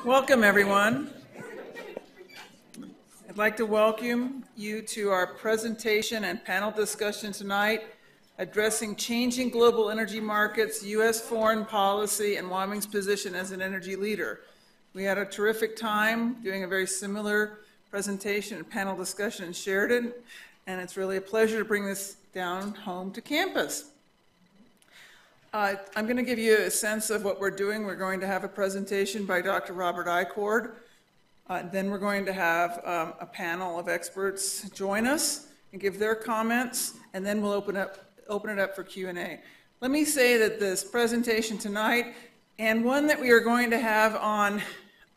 Welcome, everyone. I'd like to welcome you to our presentation and panel discussion tonight, addressing changing global energy markets, U.S. foreign policy, and Wyoming's position as an energy leader. We had a terrific time doing a very similar presentation and panel discussion in Sheridan, and it's really a pleasure to bring this down home to campus. I'm going to give you a sense of what we're doing. We're going to have a presentation by Dr. Robert Ichord. Then we're going to have a panel of experts join us and give their comments, and then we'll open it up for Q&A. Let me say that this presentation tonight and one that we are going to have on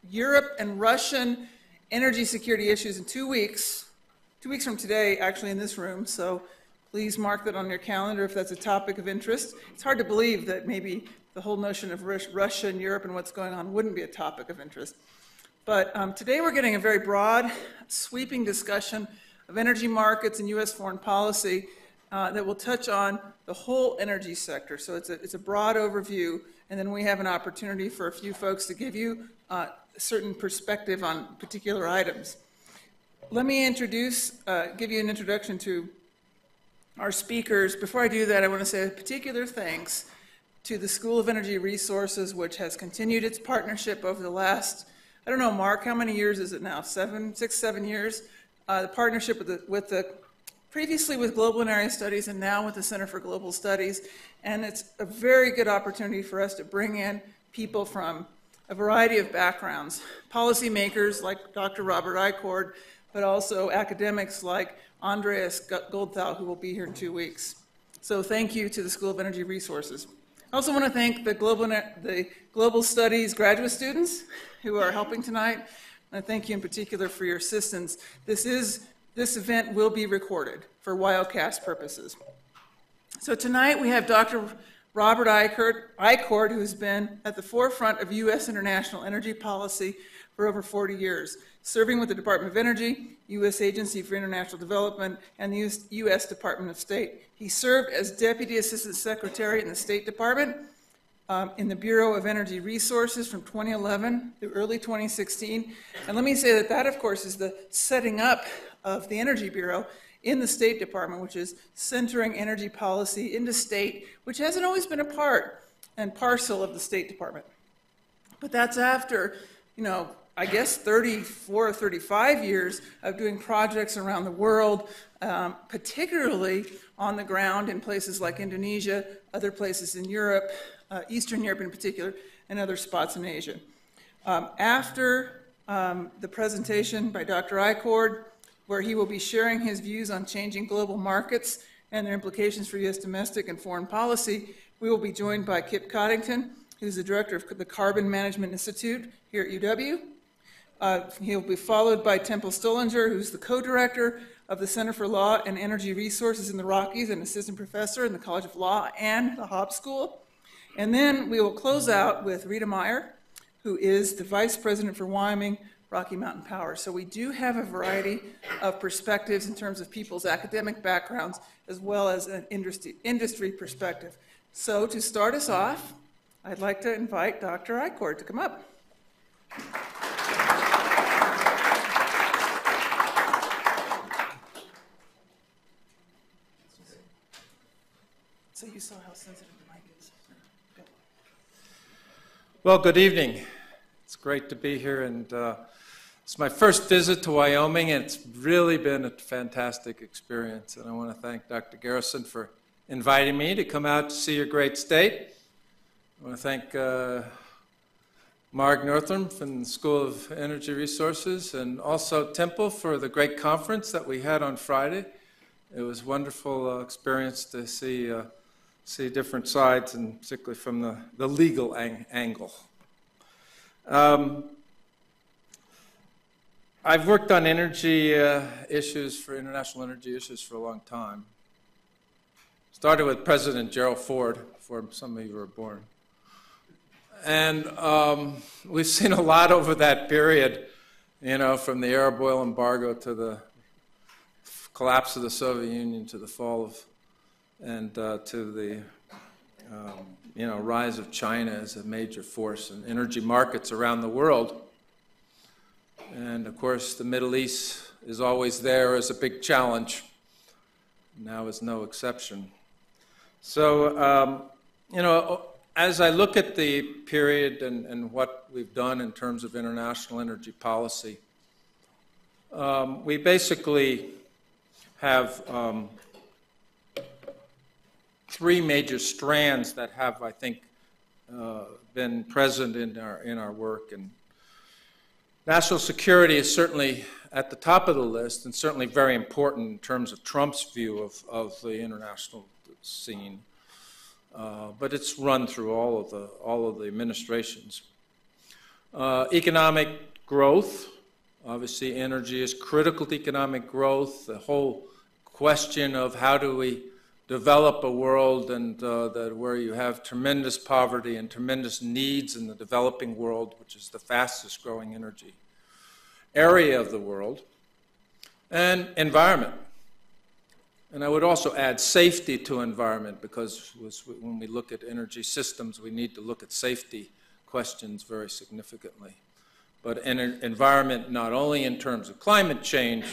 Europe and Russian energy security issues in 2 weeks from today, actually in this room, so please mark that on your calendar if that's a topic of interest. It's hard to believe that maybe the whole notion of Russia and Europe and what's going on wouldn't be a topic of interest. But today we're getting a very broad, sweeping discussion of energy markets and U.S. foreign policy that will touch on the whole energy sector. So it's a broad overview, and then we have an opportunity for a few folks to give you a certain perspective on particular items. Let me give you an introduction to our speakers. Before I do that, I want to say a particular thanks to the School of Energy Resources, which has continued its partnership over the last, I don't know, Mark, how many years is it now? 6, 7 years? The partnership previously with Global and Area Studies and now with the Center for Global Studies. And it's a very good opportunity for us to bring in people from a variety of backgrounds, policymakers like Dr. Robert Ichord, but also academics like Andreas Goldthal, who will be here in 2 weeks. So thank you to the School of Energy Resources. I also want to thank the Global Studies graduate students who are helping tonight. And I thank you in particular for your assistance. This event will be recorded for Wildcast purposes. So tonight we have Dr. Robert Ichord, who's been at the forefront of U.S. international energy policy for over 40 years, serving with the Department of Energy, U.S. Agency for International Development, and the U.S. Department of State. He served as Deputy Assistant Secretary in the State Department, in the Bureau of Energy Resources from 2011 through early 2016. And let me say that of course, is the setting up of the Energy Bureau in the State Department, which is centering energy policy into state, which hasn't always been a part and parcel of the State Department. But that's after, I guess 34 or 35 years of doing projects around the world, particularly on the ground in places like Indonesia, other places in Europe, Eastern Europe in particular, and other spots in Asia. After the presentation by Dr. Ichord, where he will be sharing his views on changing global markets and their implications for U.S. domestic and foreign policy, we will be joined by Kip Coddington, who's the director of the Carbon Management Institute here at UW. He'll be followed by Templestowe Lunger, who's the co-director of the Center for Law and Energy Resources in the Rockies and assistant professor in the College of Law and the Hobbs School. And then we will close out with Rita Meyer, who is the vice president for Wyoming Rocky Mountain Power. So we do have a variety of perspectives in terms of people's academic backgrounds as well as an industry perspective. So to start us off, I'd like to invite Dr. Ichord to come up. So you saw how sensitive the mic is. Go. Well, good evening. It's great to be here, and it's my first visit to Wyoming, and it's really been a fantastic experience. And I want to thank Dr. Garrison for inviting me to come out to see your great state. I want to thank Marg Northam from the School of Energy Resources, and also Temple for the great conference that we had on Friday. It was a wonderful experience to see different sides, and particularly from the legal angle. I've worked on energy issues, international energy issues for a long time. Started with President Gerald Ford, before some of you were born. And we've seen a lot over that period, from the Arab oil embargo to the collapse of the Soviet Union to the fall of, and to the rise of China as a major force in energy markets around the world. And of course, the Middle East is always there as a big challenge. Now is no exception. So, as I look at the period and what we've done in terms of international energy policy, we basically have three major strands that have, I think, been present in our work. And national security is certainly at the top of the list, and certainly very important in terms of Trump's view of the international scene. But it's run through all of the administrations. Economic growth, obviously, energy is critical to economic growth. The whole question of how do we develop a world and where you have tremendous poverty and tremendous needs in the developing world, which is the fastest growing energy area of the world, and environment. And I would also add safety to environment, because when we look at energy systems, we need to look at safety questions very significantly. But environment, not only in terms of climate change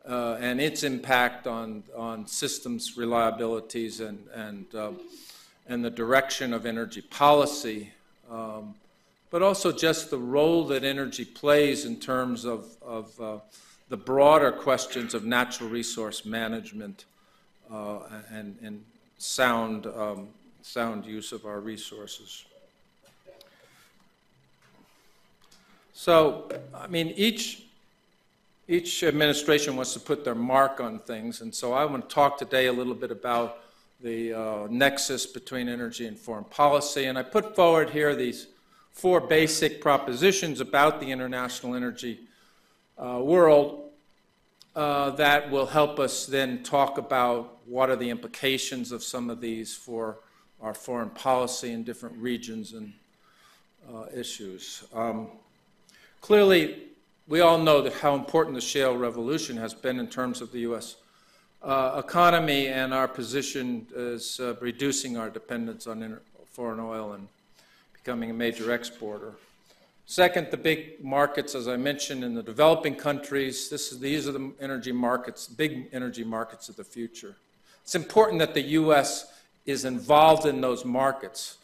and its impact on systems reliabilities and the direction of energy policy, but also just the role that energy plays in terms of the broader questions of natural resource management and sound use of our resources. So, I mean, each administration wants to put their mark on things, and so I want to talk today a little bit about the nexus between energy and foreign policy, and I put forward here these four basic propositions about the international energy world that will help us then talk about what are the implications of some of these for our foreign policy in different regions and issues. Clearly, we all know that how important the shale revolution has been in terms of the U.S. Economy and our position as reducing our dependence on foreign oil and becoming a major exporter. Second, the big markets, as I mentioned, in the developing countries, these are the energy markets, big energy markets of the future. It's important that the U.S. is involved in those markets,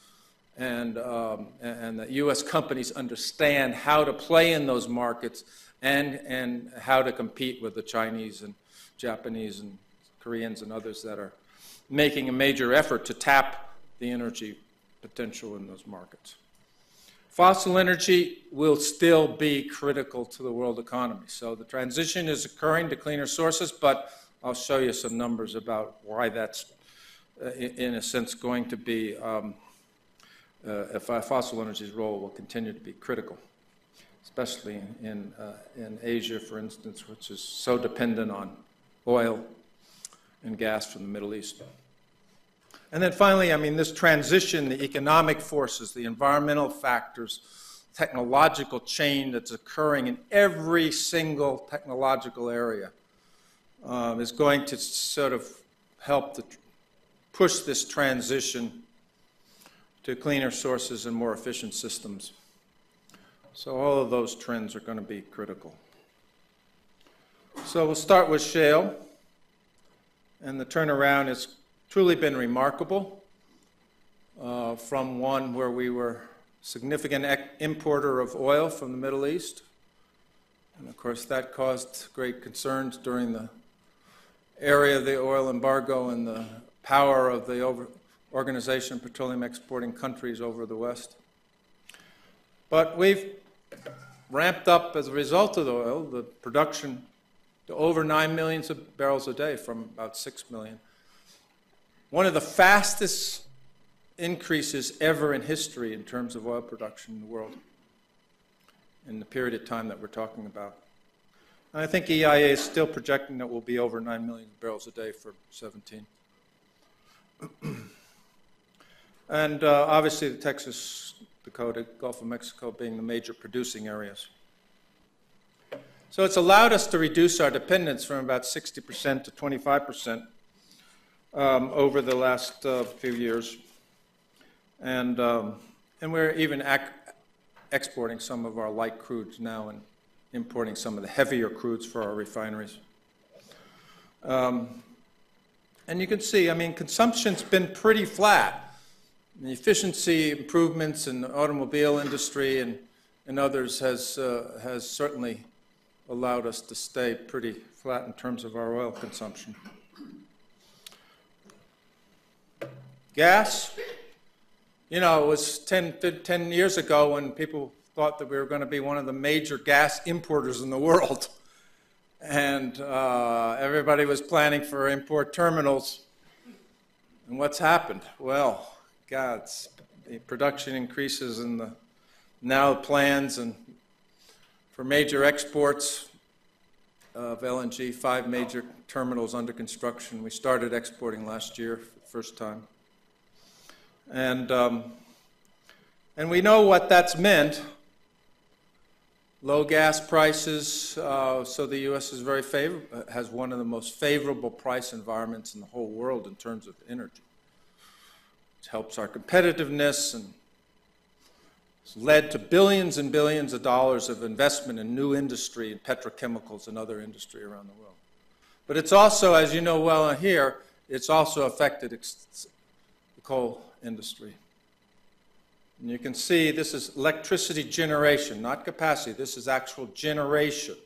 and that U.S. companies understand how to play in those markets and how to compete with the Chinese and Japanese and Koreans and others that are making a major effort to tap the energy potential in those markets. Fossil energy will still be critical to the world economy. So the transition is occurring to cleaner sources, but I'll show you some numbers about why that's, in a sense, going to be, if fossil energy's role will continue to be critical, especially in Asia, for instance, which is so dependent on oil and gas from the Middle East. And then finally, I mean, this transition, the economic forces, the environmental factors, technological change that's occurring in every single technological area is going to sort of help to push this transition to cleaner sources and more efficient systems. So all of those trends are going to be critical. So we'll start with shale, and the turnaround has truly been remarkable from one where we were a significant importer of oil from the Middle East. And of course, that caused great concerns during the area of the oil embargo and the power of the Organization of Petroleum Exporting Countries over the West. But we've ramped up, as a result of the oil, the production to over 9 million barrels a day from about 6 million. One of the fastest increases ever in history in terms of oil production in the world in the period of time that we're talking about. And I think EIA is still projecting that we'll be over 9 million barrels a day for 17. And obviously the Texas, Dakota, Gulf of Mexico being the major producing areas. So it's allowed us to reduce our dependence from about 60% to 25% over the last few years. And we're even exporting some of our light crudes now importing some of the heavier crudes for our refineries. And you can see, I mean, consumption's been pretty flat. The efficiency improvements in the automobile industry and others has certainly allowed us to stay pretty flat in terms of our oil consumption. Gas, you know, it was 10 years ago when people thought that we were going to be one of the major gas importers in the world. And everybody was planning for import terminals. And what's happened? Well, the production increases and the now plans and for major exports of LNG, 5 major terminals under construction. We started exporting last year for the first time. And we know what that's meant. Low gas prices, so the U.S. is very has one of the most favorable price environments in the whole world in terms of energy. It helps our competitiveness and it's led to billions and billions of dollars of investment in new industry, in petrochemicals and other industry around the world. But it's also, as you know well here, it's also affected the coal industry. And you can see this is electricity generation, not capacity. This is actual generation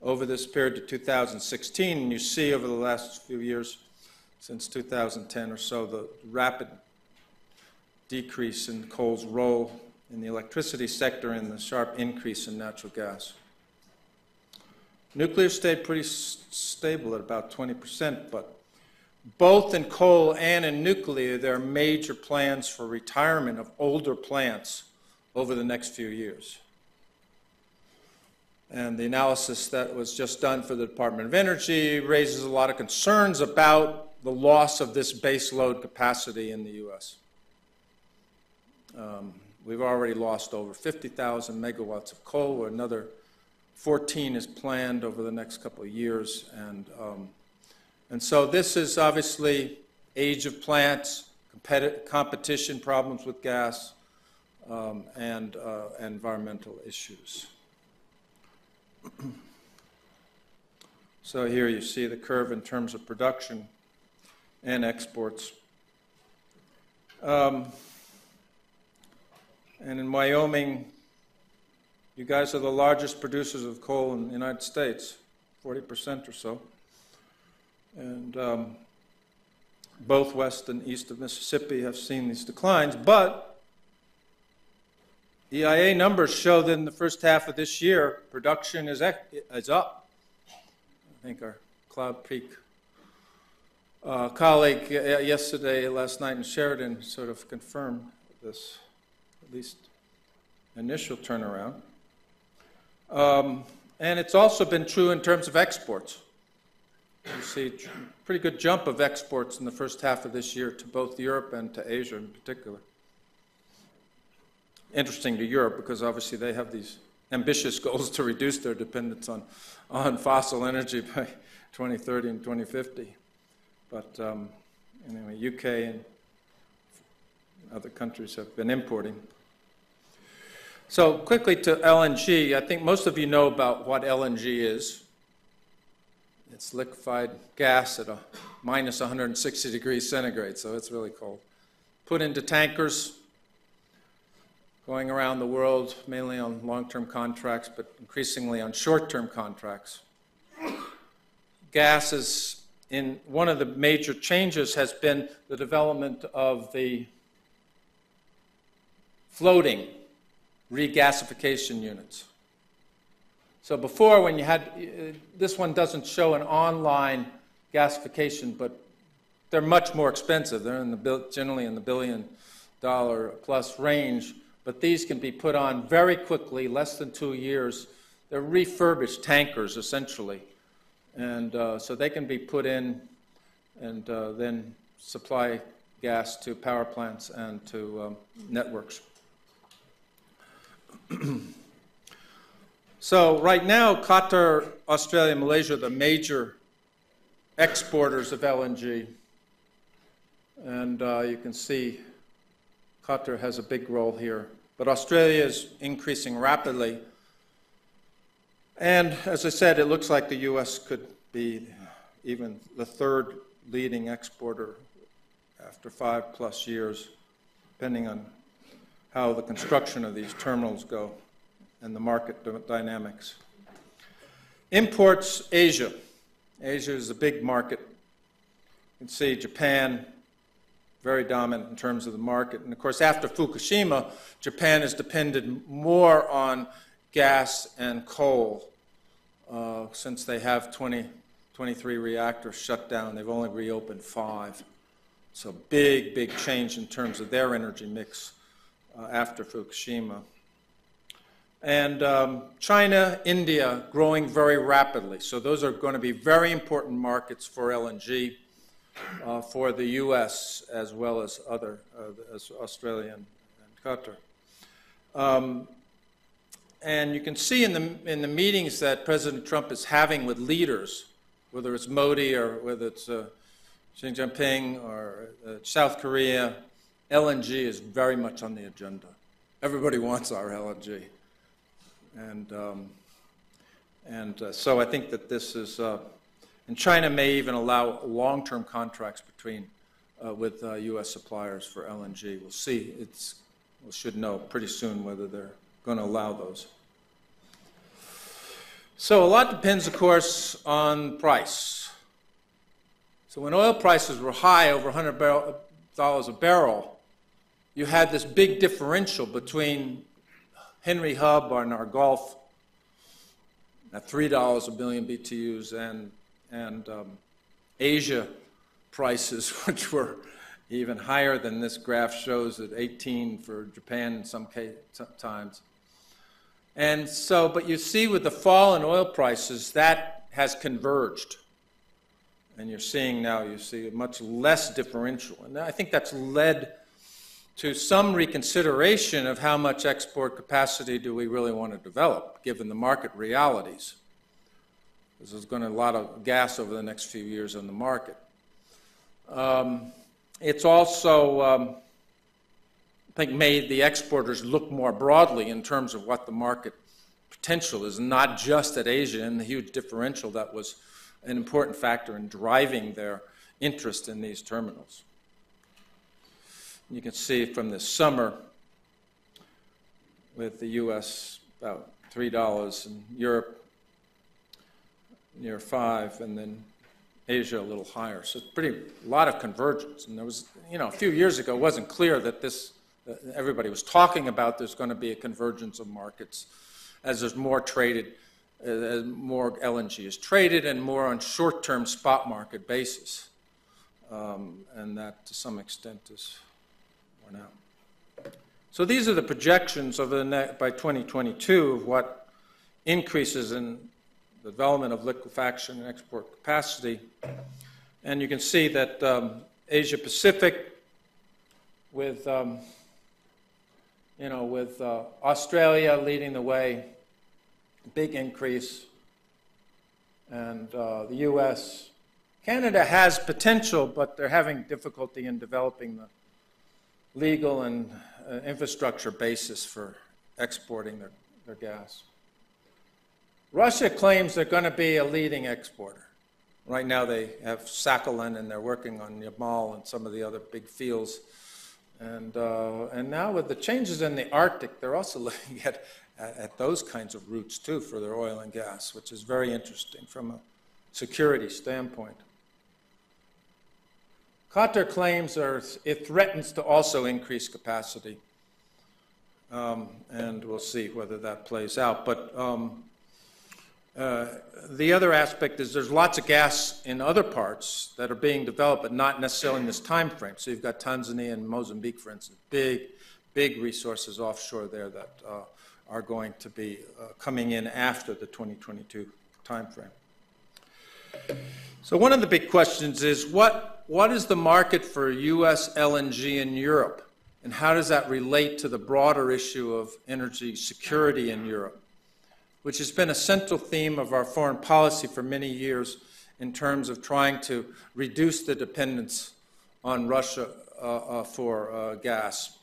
over this period to 2016. And you see over the last few years, since 2010 or so, the rapid decrease in coal's role in the electricity sector and the sharp increase in natural gas. Nuclear stayed pretty stable at about 20%, but both in coal and in nuclear, there are major plans for retirement of older plants over the next few years. And the analysis that was just done for the Department of Energy raises a lot of concerns about the loss of this base load capacity in the U.S. We've already lost over 50,000 megawatts of coal, where another 14 is planned over the next couple of years. And so this is obviously age of plants, competition problems with gas, and environmental issues. So here you see the curve in terms of production and exports. And in Wyoming, you guys are the largest producers of coal in the United States, 40% or so. And both west and east of Mississippi have seen these declines, but EIA numbers show that in the first half of this year, production is up. I think our Cloud Peak colleague last night in Sheridan sort of confirmed this, at least initial turnaround. And it's also been true in terms of exports. You see a pretty good jump of exports in the first half of this year to both Europe and to Asia in particular. Interesting to Europe because obviously they have these ambitious goals to reduce their dependence on fossil energy by 2030 and 2050. But anyway, UK and other countries have been importing. So quickly to LNG, I think most of you know about what LNG is. It's liquefied gas at a minus 160 degrees centigrade, so it's really cold. Put into tankers, going around the world, mainly on long-term contracts, but increasingly on short-term contracts. Gas is one of the major changes has been the development of the floating regasification units. So before, when you had, this one doesn't show an online gasification, but they're much more expensive. They're generally in the $1 billion plus range, but these can be put on very quickly, less than 2 years. They're refurbished tankers, essentially. And so they can be put in and then supply gas to power plants and to networks. So right now, Qatar, Australia, and Malaysia are the major exporters of LNG. And you can see Qatar has a big role here. But Australia is increasing rapidly. And as I said, it looks like the U.S. could be even the third leading exporter after 5+ years, depending on how the construction of these terminals go and the market dynamics. Imports, Asia. Asia is a big market. You can see Japan, very dominant in terms of the market. And of course, after Fukushima, Japan has depended more on gas and coal. Since they have 23 reactors shut down, they've only reopened 5. So big, big change in terms of their energy mix after Fukushima. And China, India, growing very rapidly. So those are going to be very important markets for LNG, for the U.S. as well as as Australia and Qatar. And you can see in the meetings that President Trump is having with leaders, whether it's Modi or whether it's Xi Jinping or South Korea, LNG is very much on the agenda. Everybody wants our LNG. And so I think that this is, and China may even allow long-term contracts with U.S. suppliers for LNG. We'll see. We should know pretty soon whether they're going to allow those. So a lot depends, of course, on price. So when oil prices were high, over $100 a barrel, you had this big differential between Henry Hub on our Gulf at $3 a billion BTUs and Asia prices, which were even higher than this graph shows at 18 for Japan in some times. And so, but you see with the fall in oil prices, that has converged. And you're seeing now, you see a much less differential. And I think that's led to some reconsideration of how much export capacity do we really want to develop, given the market realities. Because there's going to be a lot of gas over the next few years on the market. It's also, I think, made the exporters look more broadly in terms of what the market potential is, not just at Asia and the huge differential that was an important factor in driving their interest in these terminals. You can see from this summer with the U.S. about $3 and Europe near 5, and then Asia a little higher. So it's a lot of convergence. And there was, a few years ago, it wasn't clear that everybody was talking about there's going to be a convergence of markets as there's more traded, as more LNG is traded and more on short-term spot market basis. And that, to some extent, is worn out. So these are the projections of by 2022 of what increases in the development of liquefaction and export capacity. And you can see that Asia Pacific with Australia leading the way, big increase, and the U.S. Canada has potential, but they're having difficulty in developing the legal and infrastructure basis for exporting their gas. Russia claims they're going to be a leading exporter. Right now they have Sakhalin, and they're working on Yamal and some of the other big fields. And now with the changes in the Arctic, they're also looking at those kinds of routes, too, for their oil and gas, which is very interesting from a security standpoint. Qatar claims it threatens to also increase capacity, and we'll see whether that plays out. But the other aspect is there's lots of gas in other parts that are being developed, but not necessarily in this time frame. So you've got Tanzania and Mozambique, for instance, big resources offshore there that are going to be coming in after the 2022 time frame. So one of the big questions is what is the market for U.S. LNG in Europe, and how does that relate to the broader issue of energy security in Europe, which has been a central theme of our foreign policy for many years in terms of trying to reduce the dependence on Russia for gas.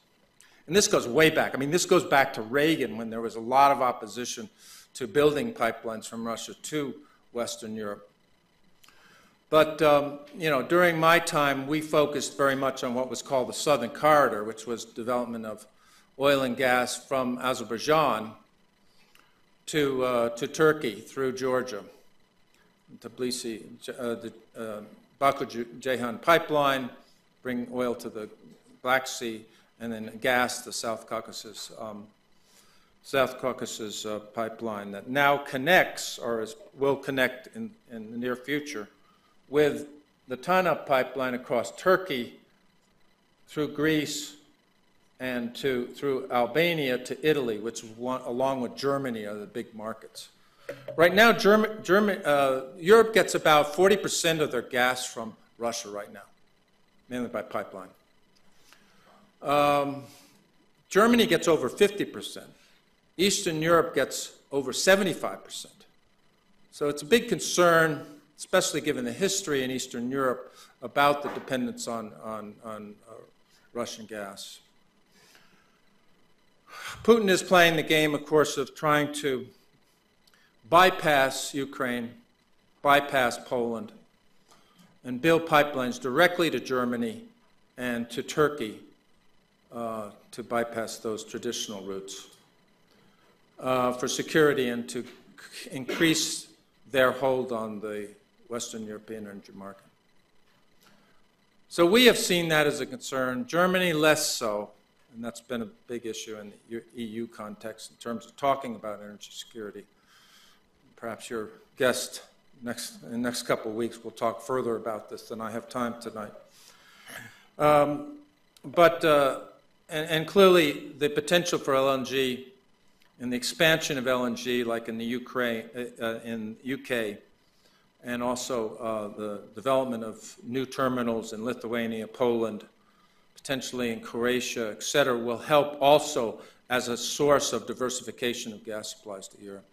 And this goes way back. I mean, this goes back to Reagan when there was a lot of opposition to building pipelines from Russia to Western Europe. But, during my time, we focused very much on what was called the Southern Corridor, which was development of oil and gas from Azerbaijan to Turkey through Georgia, Tbilisi, the Baku-Ceyhan pipeline, bring oil to the Black Sea, and then gas, the South Caucasus pipeline that now connects, or will connect in the near future, with the TANAP pipeline across Turkey, through Greece, and through Albania to Italy, which along with Germany are the big markets. Right now, Europe gets about 40% of their gas from Russia right now, mainly by pipeline. Germany gets over 50%. Eastern Europe gets over 75%. So it's a big concern, especially given the history in Eastern Europe, about the dependence on Russian gas. Putin is playing the game, of course, of trying to bypass Ukraine, bypass Poland, and build pipelines directly to Germany and to Turkey to bypass those traditional routes for security and to increase their hold on the Western European energy market. So we have seen that as a concern. Germany less so, and that's been a big issue in the EU context in terms of talking about energy security. Perhaps your guest in the next couple of weeks will talk further about this than I have time tonight. And clearly the potential for LNG and the expansion of LNG, like in the UK, and also the development of new terminals in Lithuania, Poland, potentially in Croatia, et cetera, will help also as a source of diversification of gas supplies to Europe.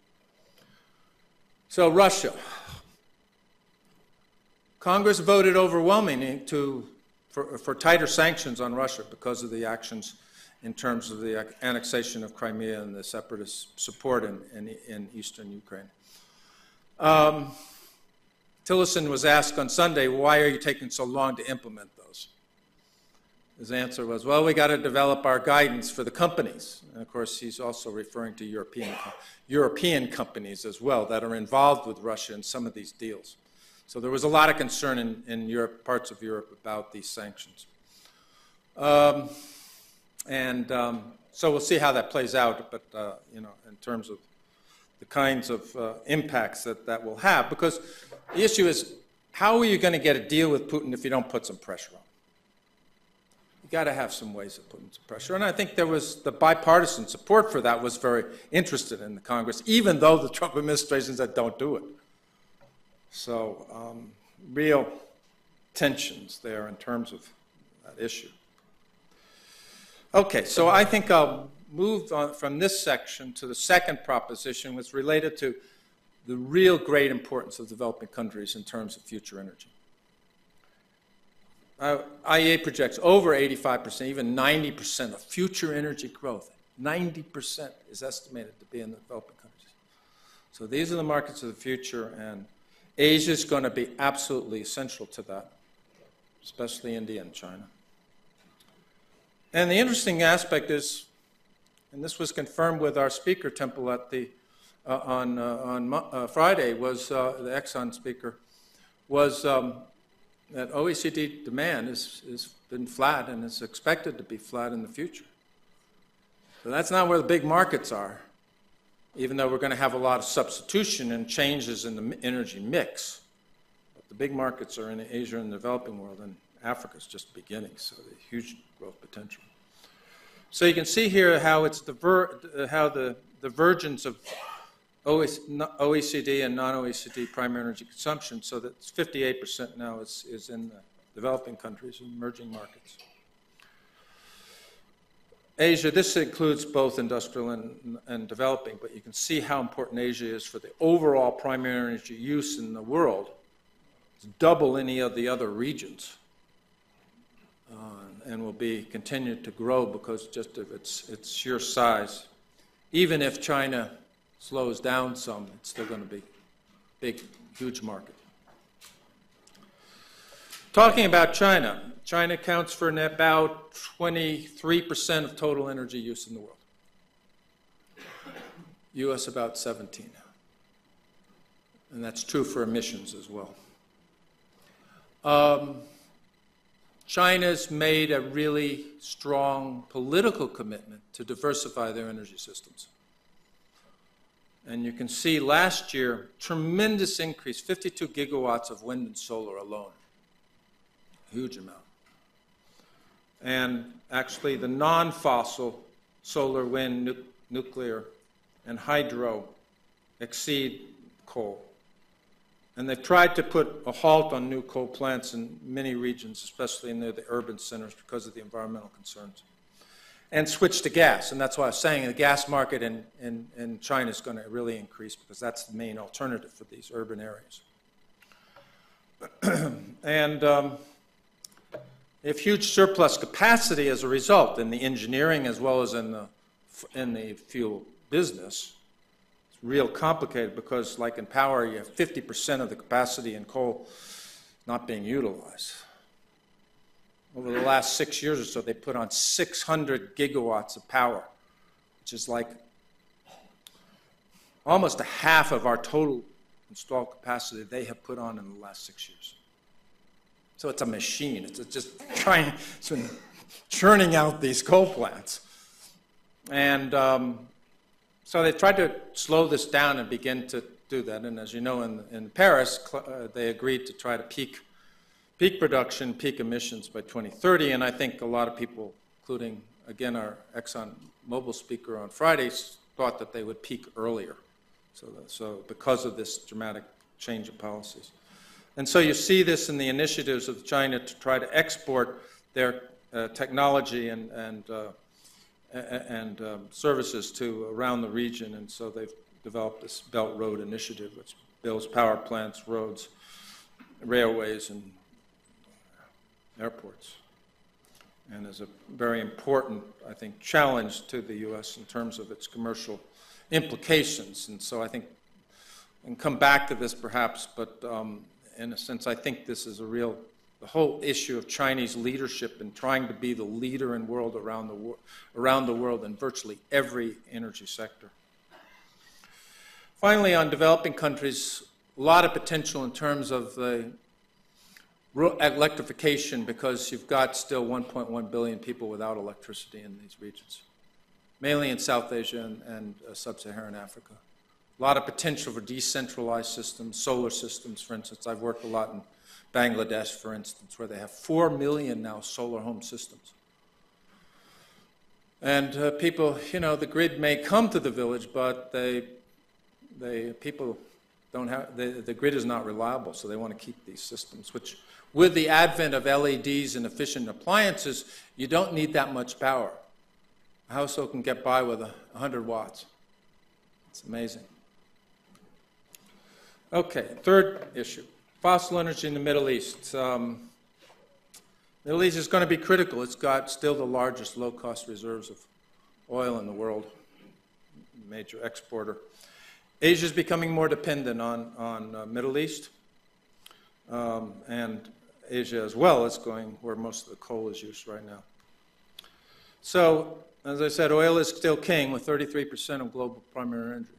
So Russia. Congress voted overwhelmingly for tighter sanctions on Russia because of the actions in terms of the annexation of Crimea and the separatist support in eastern Ukraine. Tillerson was asked on Sunday, why are you taking so long to implement those? His answer was, well, we got to develop our guidance for the companies. And of course, he's also referring to European companies as well that are involved with Russia in some of these deals. So there was a lot of concern in Europe, parts of Europe, about these sanctions. So we'll see how that plays out, but in terms of the kinds of impacts that will have, because the issue is, how are you going to get a deal with Putin if you don't put some pressure on him? You've got to have some ways of putting some pressure. And I think there was the bipartisan support for that was very interested in the Congress, even though the Trump administration said don't do it. So real tensions there in terms of that issue. Okay, so I think I'll move on from this section to the second proposition, which is related to the real great importance of developing countries in terms of future energy. IEA projects over 85%, even 90% of future energy growth. 90% is estimated to be in the developing countries. So these are the markets of the future, and Asia is going to be absolutely essential to that, especially India and China. And the interesting aspect is, and this was confirmed with our speaker, Temple, at the on Friday, was the Exxon speaker, was that OECD demand has been flat and is expected to be flat in the future. So that's not where the big markets are, even though we're going to have a lot of substitution and changes in the energy mix. But the big markets are in Asia and the developing world, and Africa is just beginning, so there's huge growth potential. So you can see here how it's how the divergence of OECD and non-OECD primary energy consumption, so that 58% now is in the developing countries and emerging markets. Asia, this includes both industrial and developing, but you can see how important Asia is for the overall primary energy use in the world. It's double any of the other regions. and will continue to grow because just of its sheer size. Even if China slows down some, it's still going to be a big, huge market. Talking about China, China accounts for about 23% of total energy use in the world. U.S. about 17%. And that's true for emissions as well. China's made a really strong political commitment to diversify their energy systems. And you can see last year, tremendous increase, 52 gigawatts of wind and solar alone. Huge amount. And actually the non-fossil solar, wind, nuclear, and hydro exceed coal. And they've tried to put a halt on new coal plants in many regions, especially near the urban centers because of the environmental concerns, and switch to gas. And that's why I was saying the gas market in China is going to really increase because that's the main alternative for these urban areas. And if huge surplus capacity as a result in the engineering as well as in the fuel business. It's real complicated because, like in power, you have 50% of the capacity in coal not being utilized. Over the last 6 years or so, they put on 600 gigawatts of power, which is like almost a half of our total installed capacity they have put on in the last 6 years. So it's a machine. It's just churning out these coal plants. And so they tried to slow this down and begin to do that. And as you know, in Paris, they agreed to try to peak production, peak emissions by 2030. And I think a lot of people, including, again, our ExxonMobil speaker on Friday, thought that they would peak earlier. So because of this dramatic change of policies. And so you see this in the initiatives of China to try to export their technology and services to around the region. And so they've developed this Belt Road Initiative, which builds power plants, roads, railways, and airports. And is a very important, I think, challenge to the U.S. in terms of its commercial implications. And so I think, and come back to this perhaps, but in a sense, I think this is the whole issue of Chinese leadership and trying to be the leader in world around the world in virtually every energy sector. Finally, on developing countries, a lot of potential in terms of the electrification because you've got still 1.1 billion people without electricity in these regions, mainly in South Asia and sub-Saharan Africa. A lot of potential for decentralized systems, solar systems, for instance. I've worked a lot in Bangladesh, for instance, where they have 4 million now solar home systems. And people, you know, the grid may come to the village, but people don't have, the grid is not reliable, so they want to keep these systems, which with the advent of LEDs and efficient appliances, you don't need that much power. A household can get by with 100 watts. It's amazing. Okay, third issue, fossil energy in the Middle East. Middle East is going to be critical. It's got still the largest low-cost reserves of oil in the world, major exporter. Asia is becoming more dependent on Middle East, and Asia as well is going where most of the coal is used right now. So, as I said, oil is still king with 33% of global primary energy.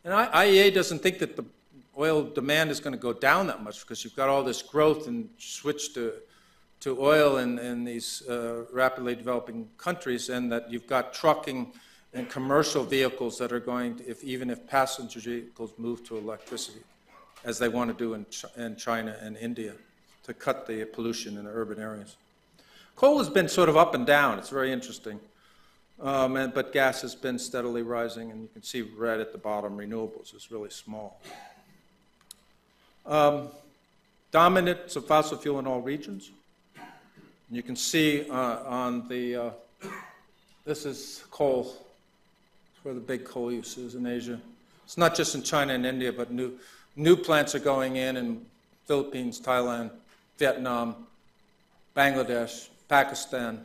And IEA doesn't think that the oil demand is going to go down that much because you've got all this growth and switch to oil in these rapidly developing countries, and that you've got trucking and commercial vehicles that are going to, even if passenger vehicles move to electricity, as they want to do in China and India to cut the pollution in the urban areas. Coal has been sort of up and down. It's very interesting. But gas has been steadily rising, and you can see red at the bottom, renewables is really small. Dominance of fossil fuel in all regions. And you can see on the, this is coal. It's where the big coal use is in Asia. It's not just in China and India, but new plants are going in Philippines, Thailand, Vietnam, Bangladesh, Pakistan.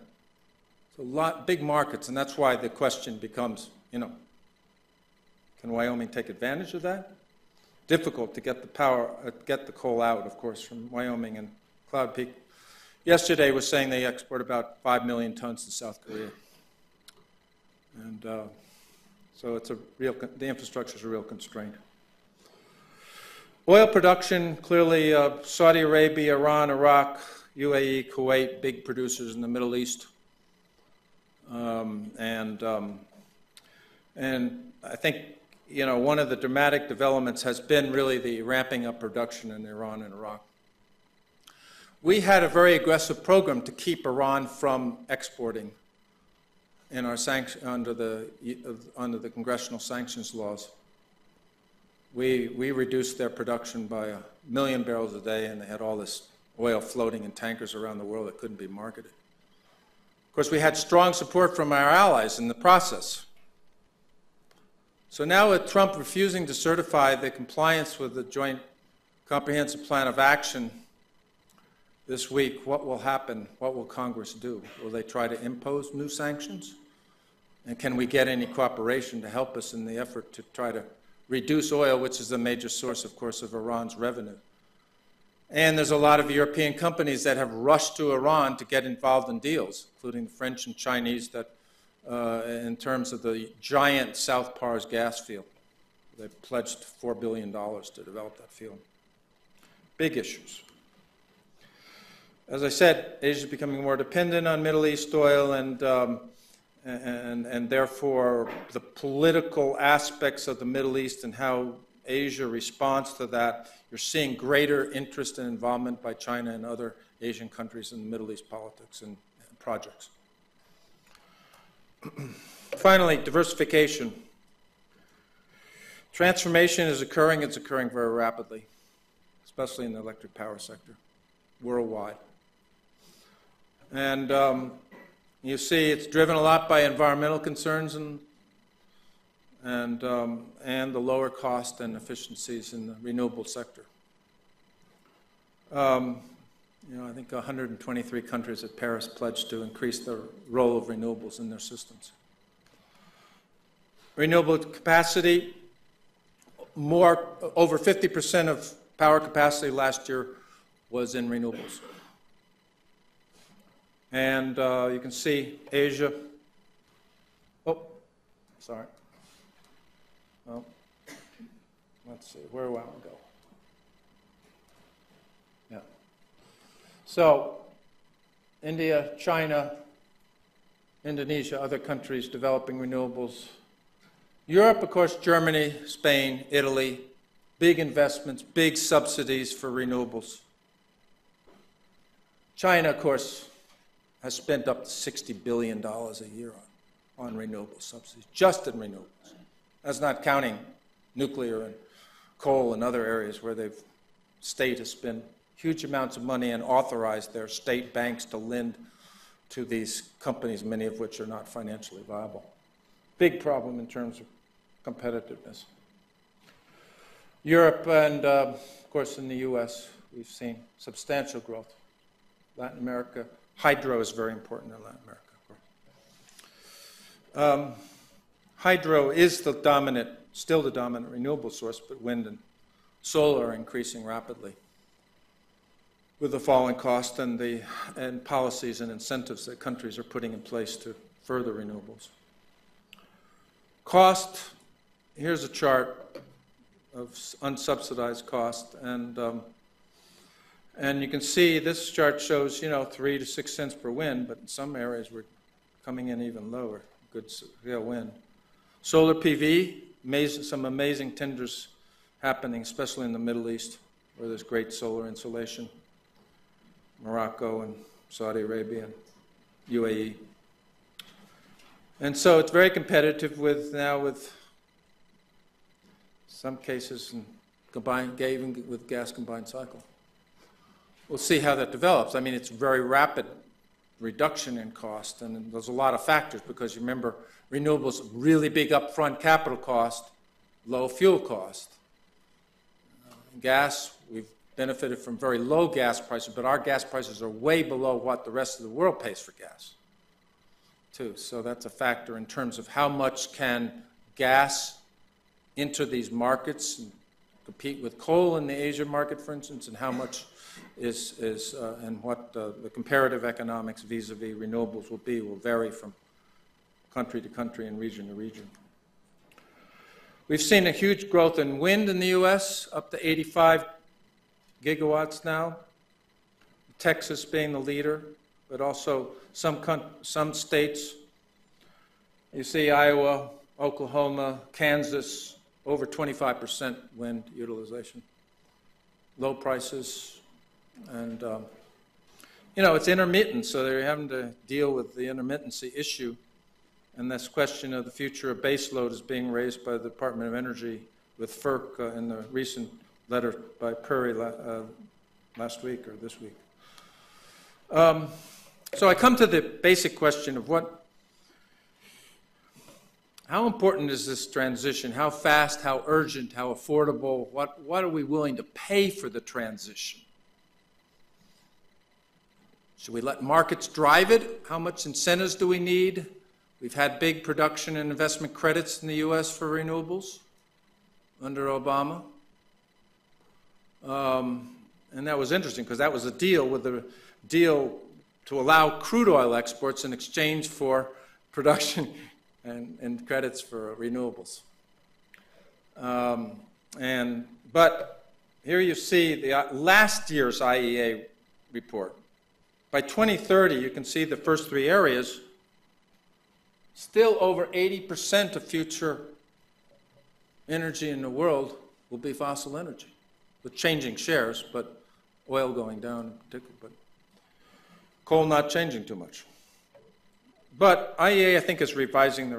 So big markets, and that's why the question becomes, can Wyoming take advantage of that? Difficult to get the coal out, of course, from Wyoming and Cloud Peak. Yesterday was saying they export about 5 million tons to South Korea. And so the infrastructure is a real constraint. Oil production, clearly Saudi Arabia, Iran, Iraq, UAE, Kuwait, big producers in the Middle East. And I think, one of the dramatic developments has been really the ramping up production in Iran and Iraq. We had a very aggressive program to keep Iran from exporting in our under the congressional sanctions laws. We reduced their production by 1 million barrels a day, and they had all this oil floating in tankers around the world that couldn't be marketed. Of course, we had strong support from our allies in the process. So now with Trump refusing to certify the compliance with the Joint Comprehensive Plan of Action this week, what will happen? What will Congress do? Will they try to impose new sanctions? And can we get any cooperation to help us in the effort to try to reduce oil, which is a major source, of course, of Iran's revenue? And there's a lot of European companies that have rushed to Iran to get involved in deals, including the French and Chinese, that in terms of the giant South Pars gas field. They pledged $4 billion to develop that field. Big issues. As I said, Asia is becoming more dependent on Middle East oil, and therefore the political aspects of the Middle East and how Asia responds to that, you're seeing greater interest and involvement by China and other Asian countries in Middle East politics and projects. Finally, diversification. Transformation is occurring. It's occurring very rapidly, especially in the electric power sector, worldwide. And you see it's driven a lot by environmental concerns and the lower cost and efficiencies in the renewable sector. I think 123 countries at Paris pledged to increase the role of renewables in their systems. Renewable capacity, over 50% of power capacity last year was in renewables. And you can see Asia. Oh, sorry. Well, let's see, where do I want to go? Yeah. So, India, China, Indonesia, other countries developing renewables. Europe, of course, Germany, Spain, Italy, big investments, big subsidies for renewables. China, of course, has spent up to $60 billion a year on renewable subsidies, just in renewables. That's not counting nuclear and coal and other areas where the state has spent huge amounts of money and authorized their state banks to lend to these companies, many of which are not financially viable. Big problem in terms of competitiveness. Europe and, of course, in the U.S., we've seen substantial growth. Latin America, hydro is very important in Latin America. Hydro is still the dominant renewable source, but wind and solar are increasing rapidly with the falling cost and policies and incentives that countries are putting in place to further renewables. Cost, here's a chart of unsubsidized cost, and you can see this chart shows 3 to 6 cents per wind, but in some areas we're coming in even lower. Good real wind. Solar PV, some amazing tenders happening, especially in the Middle East, where there's great solar insulation. Morocco and Saudi Arabia and UAE. And so it's very competitive with some cases even with gas combined cycle. We'll see how that develops. I mean, it's very rapid reduction in cost, and there's a lot of factors because you remember renewables, really big upfront capital cost, low fuel cost. Gas, we've benefited from very low gas prices, but our gas prices are way below what the rest of the world pays for gas, too. So that's a factor in terms of how much can gas enter these markets and compete with coal in the Asia market, for instance, and how much and what the comparative economics vis-a-vis renewables will vary from country to country and region to region. We've seen a huge growth in wind in the U.S., up to 85 gigawatts now, Texas being the leader, but also some states. You see Iowa, Oklahoma, Kansas, over 25% wind utilization, low prices, and it's intermittent, so they're having to deal with the intermittency issue. And this question of the future of baseload is being raised by the Department of Energy with FERC in the recent letter by Perry last week or this week. So I come to the basic question of how important is this transition? How fast, how urgent, how affordable? What are we willing to pay for the transition? Should we let markets drive it? How much incentives do we need? We've had big production and investment credits in the U.S. for renewables under Obama. And that was interesting because that was a deal to allow crude oil exports in exchange for production and credits for renewables. But here you see the last year's IEA report. By 2030, you can see the first three areas. Still over 80% of future energy in the world will be fossil energy, with changing shares, but oil going down in particular, but coal not changing too much. But IEA, I think, is revising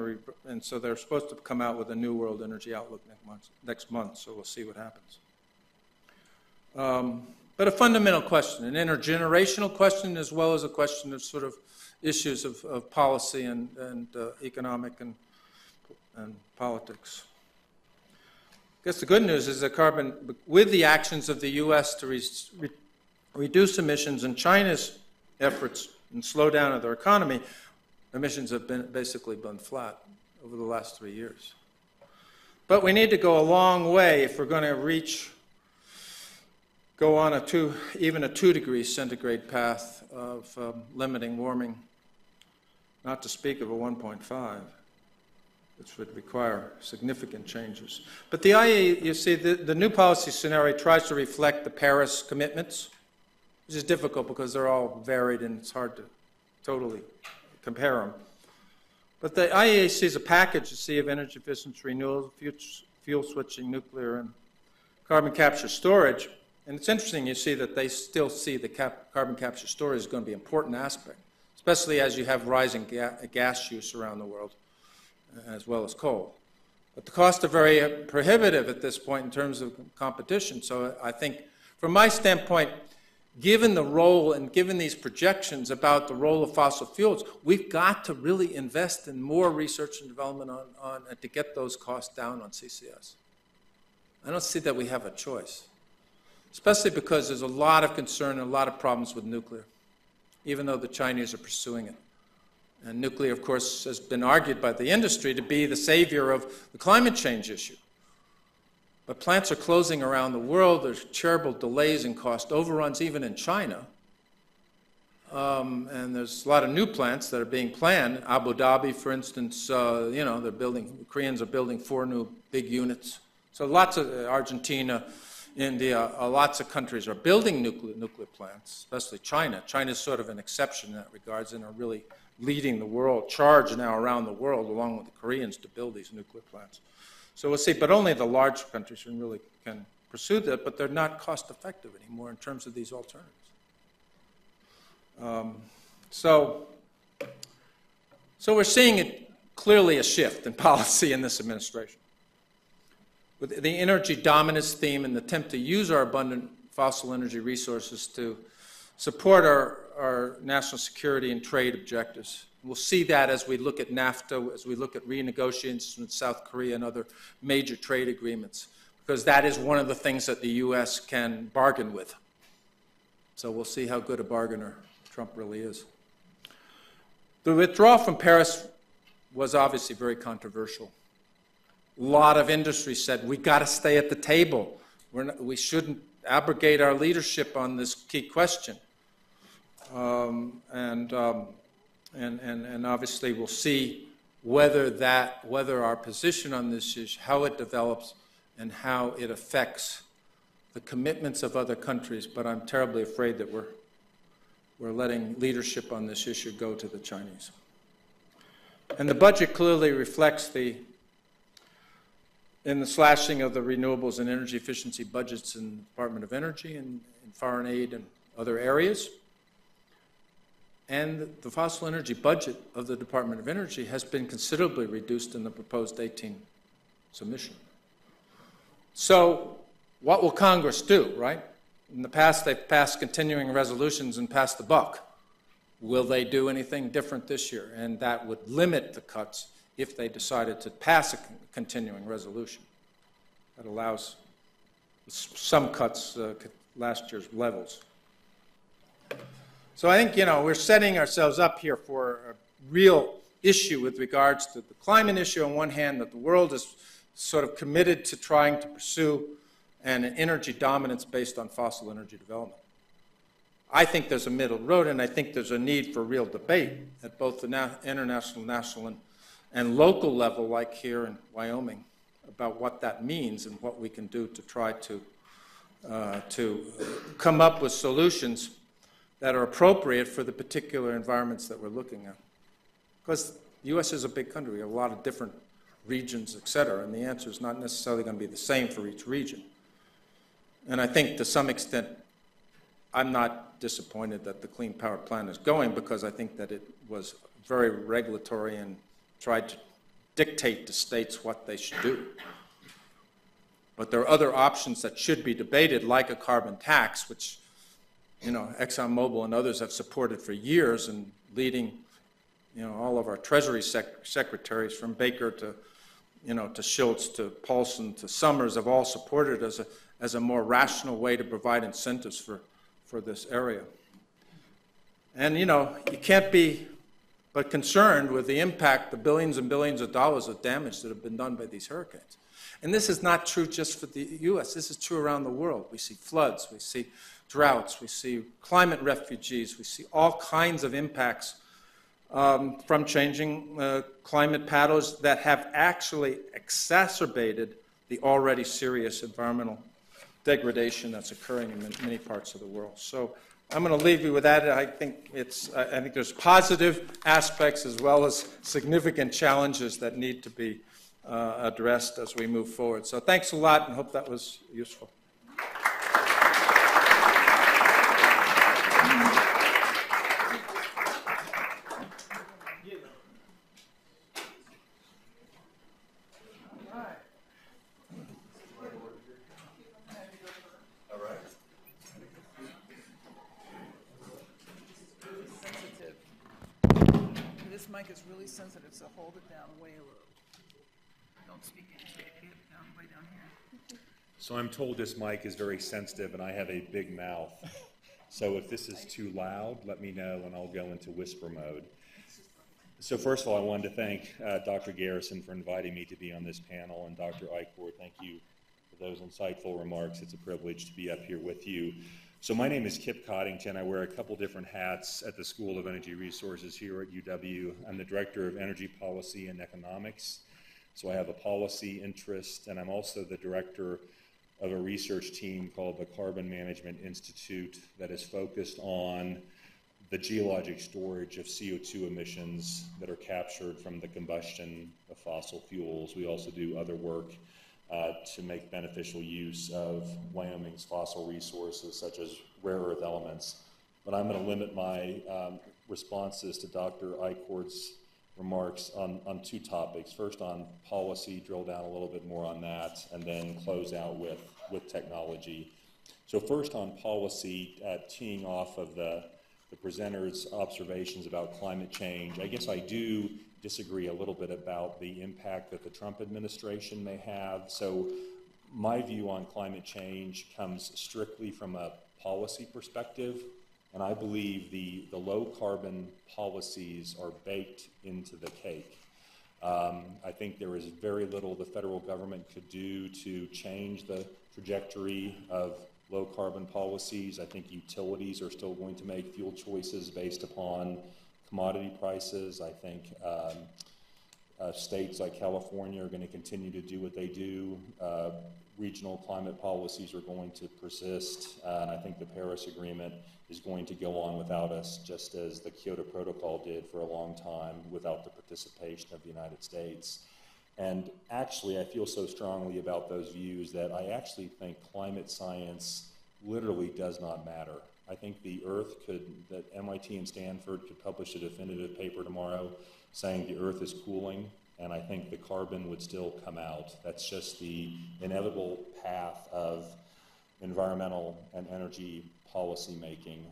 and so they're supposed to come out with a new world energy outlook next month, so we'll see what happens. But a fundamental question, an intergenerational question, as well as a question of sort of issues of policy and economic and politics. I guess the good news is that with the actions of the U.S. to reduce emissions and China's efforts and slow down of their economy, emissions have basically been flat over the last 3 years. But we need to go a long way if we're going to go on even a 2 degrees centigrade path of limiting warming, not to speak of a 1.5, which would require significant changes. But the IEA, you see, the new policy scenario tries to reflect the Paris commitments, which is difficult because they're all varied and it's hard to totally compare them. But the IEA sees a package, you see, of energy efficiency, renewable, fuel switching, nuclear, and carbon capture storage. And it's interesting, you see, that they still see the carbon capture storage is going to be an important aspect, especially as you have rising gas use around the world, as well as coal. But the costs are very prohibitive at this point in terms of competition. So I think, from my standpoint, given the role and given these projections about the role of fossil fuels, we've got to really invest in more research and development to get those costs down on CCS. I don't see that we have a choice, especially because there's a lot of concern and a lot of problems with nuclear, even though the Chinese are pursuing it. And nuclear, of course, has been argued by the industry to be the savior of the climate change issue. But plants are closing around the world. There's terrible delays and cost overruns, even in China. And there's a lot of new plants that are being planned. Abu Dhabi, for instance, the Koreans are building 4 new big units. So lots of Argentina, India, lots of countries are building nuclear plants, especially China. China's sort of an exception in that regards and are really leading the world, charge now around the world, along with the Koreans, to build these nuclear plants. So we'll see, but only the large countries really can pursue that, but they're not cost effective anymore in terms of these alternatives. So we're seeing clearly a shift in policy in this administration. With the energy dominance theme and the attempt to use our abundant fossil energy resources to support our national security and trade objectives. We'll see that as we look at NAFTA, as we look at renegotiations with South Korea and other major trade agreements. because that is one of the things that the U.S. can bargain with. So we'll see how good a bargainer Trump really is. The withdrawal from Paris was obviously very controversial. A lot of industry said, we got to stay at the table. We shouldn't abrogate our leadership on this key question. And obviously we'll see whether our position on this is how it develops and how it affects the commitments of other countries. But I'm terribly afraid that we're letting leadership on this issue go to the Chinese. And the budget clearly reflects in the slashing of the renewables and energy efficiency budgets in the Department of Energy and in foreign aid and other areas. And the fossil energy budget of the Department of Energy has been considerably reduced in the proposed 18 submission. So what will Congress do, right? In the past, they've passed continuing resolutions and passed the buck. Will they do anything different this year? And that would limit the cuts if they decided to pass a continuing resolution. That allows some cuts last year's levels. So I think, we're setting ourselves up here for a real issue with regards to the climate issue on one hand, that the world is sort of committed to trying to pursue an energy dominance based on fossil energy development. I think there's a middle road, and I think there's a need for real debate at both the international, national, and local level, like here in Wyoming, about what that means and what we can do to try to come up with solutions that are appropriate for the particular environments that we're looking at. Because the U.S. is a big country. We have a lot of different regions, et cetera, and the answer is not necessarily going to be the same for each region. And I think to some extent, I'm not disappointed that the Clean Power Plan is going, because I think that it was very regulatory and tried to dictate to states what they should do. But there are other options that should be debated, like a carbon tax, which ExxonMobil and others have supported for years, and leading all of our Treasury secretaries from Baker to Schultz to Paulson to Summers have all supported as a more rational way to provide incentives for this area. And you can't be but concerned with the impact, the billions and billions of dollars of damage that have been done by these hurricanes. And this is not true just for the U.S. This is true around the world. We see floods, we see droughts, we see climate refugees, we see all kinds of impacts from changing climate patterns that have actually exacerbated the already serious environmental degradation that's occurring in many parts of the world. So I'm going to leave you with that. I think there's positive aspects as well as significant challenges that need to be addressed as we move forward. So thanks a lot, and hope that was useful. This mic is really sensitive, so hold it down way low. Don't speak into it. Get it down way down here. So I'm told this mic is very sensitive, and I have a big mouth. So if this is too loud, let me know, and I'll go into whisper mode. So first of all, I wanted to thank Dr. Garrison for inviting me to be on this panel, and Dr. Ichord, thank you for those insightful remarks. It's a privilege to be up here with you. So my name is Kip Coddington. I wear a couple different hats at the School of Energy Resources here at UW. I'm the Director of Energy Policy and Economics. So I have a policy interest, and I'm also the director of a research team called the Carbon Management Institute that is focused on the geologic storage of CO2 emissions that are captured from the combustion of fossil fuels. We also do other work to make beneficial use of Wyoming's fossil resources, such as rare earth elements. But I'm going to limit my responses to Dr. Ichord's remarks on two topics. First on policy, drill down a little bit more on that, and then close out with technology. So first on policy, teeing off of the presenter's observations about climate change, I guess I do disagree a little bit about the impact that the Trump administration may have. So My view on climate change comes strictly from a policy perspective, and I believe the low carbon policies are baked into the cake. I think there is very little the federal government could do to change the trajectory of low carbon policies. I think utilities are still going to make fuel choices based upon commodity prices. I think states like California are going to continue to do what they do. Regional climate policies are going to persist, and I think the Paris Agreement is going to go on without us, just as the Kyoto Protocol did for a long time without the participation of the United States. And actually, I feel so strongly about those views that I actually think climate science literally does not matter. I think the Earth that MIT and Stanford could publish a definitive paper tomorrow saying the Earth is cooling, and I think the carbon would still come out. That's just the inevitable path of environmental and energy policy making.